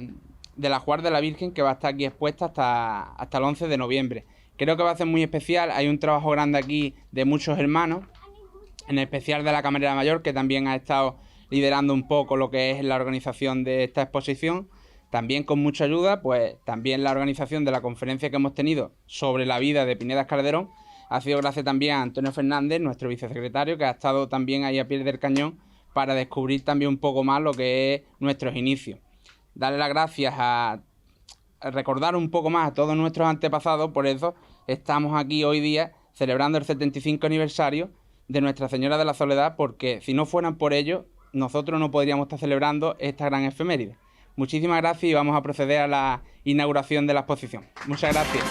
Ajuar de la Virgen, que va a estar aquí expuesta hasta el 11 de noviembre. Creo que va a ser muy especial. Hay un trabajo grande aquí de muchos hermanos, en especial de la Camarera Mayor, que también ha estado liderando un poco lo que es la organización de esta exposición. También con mucha ayuda, pues también la organización de la conferencia que hemos tenido sobre la vida de Pinedas Calderón ha sido gracias también a Antonio Fernández, nuestro vicesecretario, que ha estado también ahí a pie del cañón para descubrir también un poco más lo que es nuestros inicios. Darle las gracias a recordar un poco más a todos nuestros antepasados. Por eso estamos aquí hoy día celebrando el 75 aniversario de Nuestra Señora de la Soledad, porque si no fueran por ello, nosotros no podríamos estar celebrando esta gran efeméride. Muchísimas gracias y vamos a proceder a la inauguración de la exposición. Muchas gracias.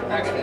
Aquí.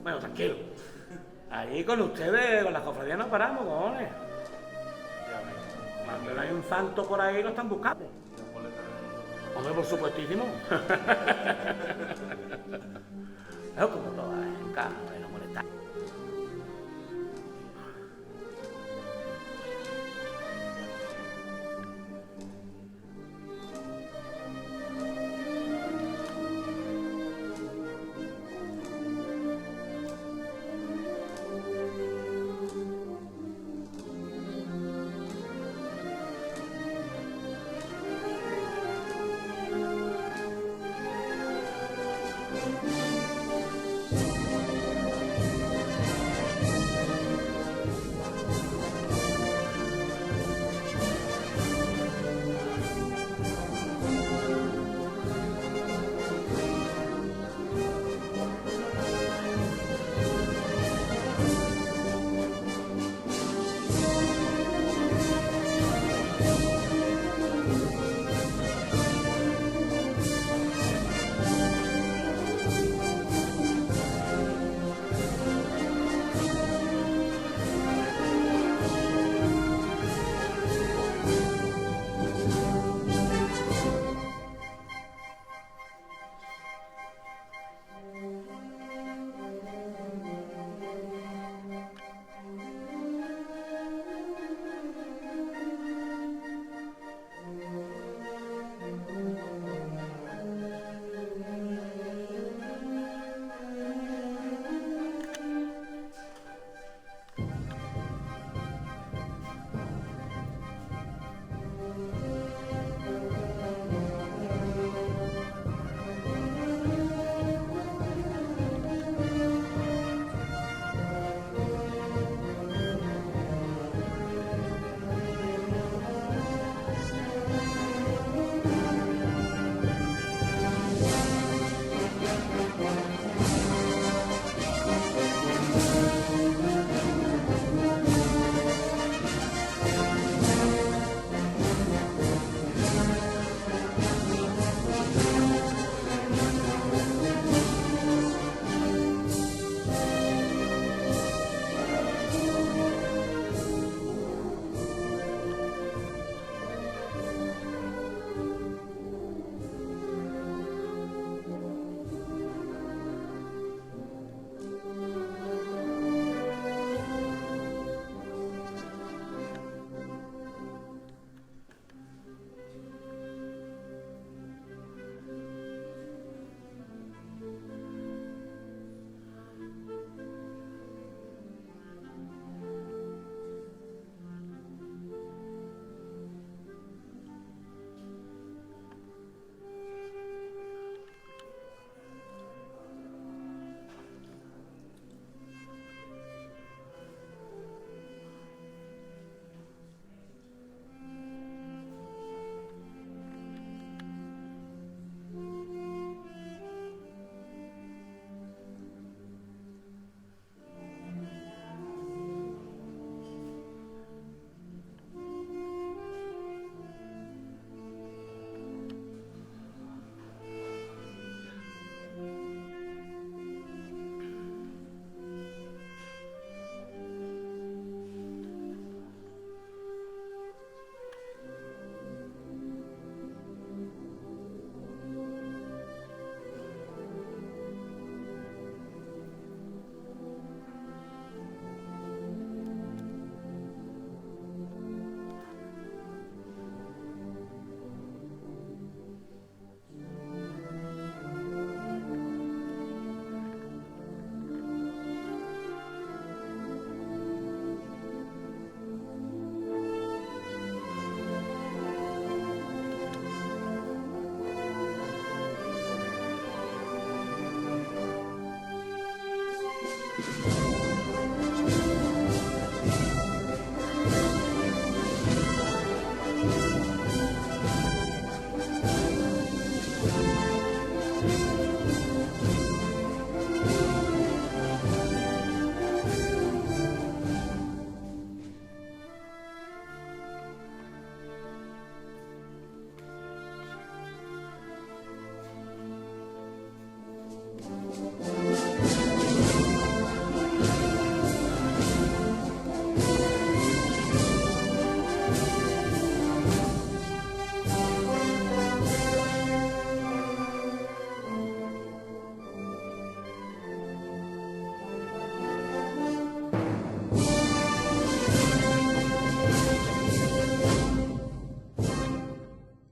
Bueno, tranquilo. Ahí con ustedes, con las cofradías no paramos, cojones. Cuando hay un santo por ahí lo están buscando. Hombre, por supuestísimo. Es como todo en casa,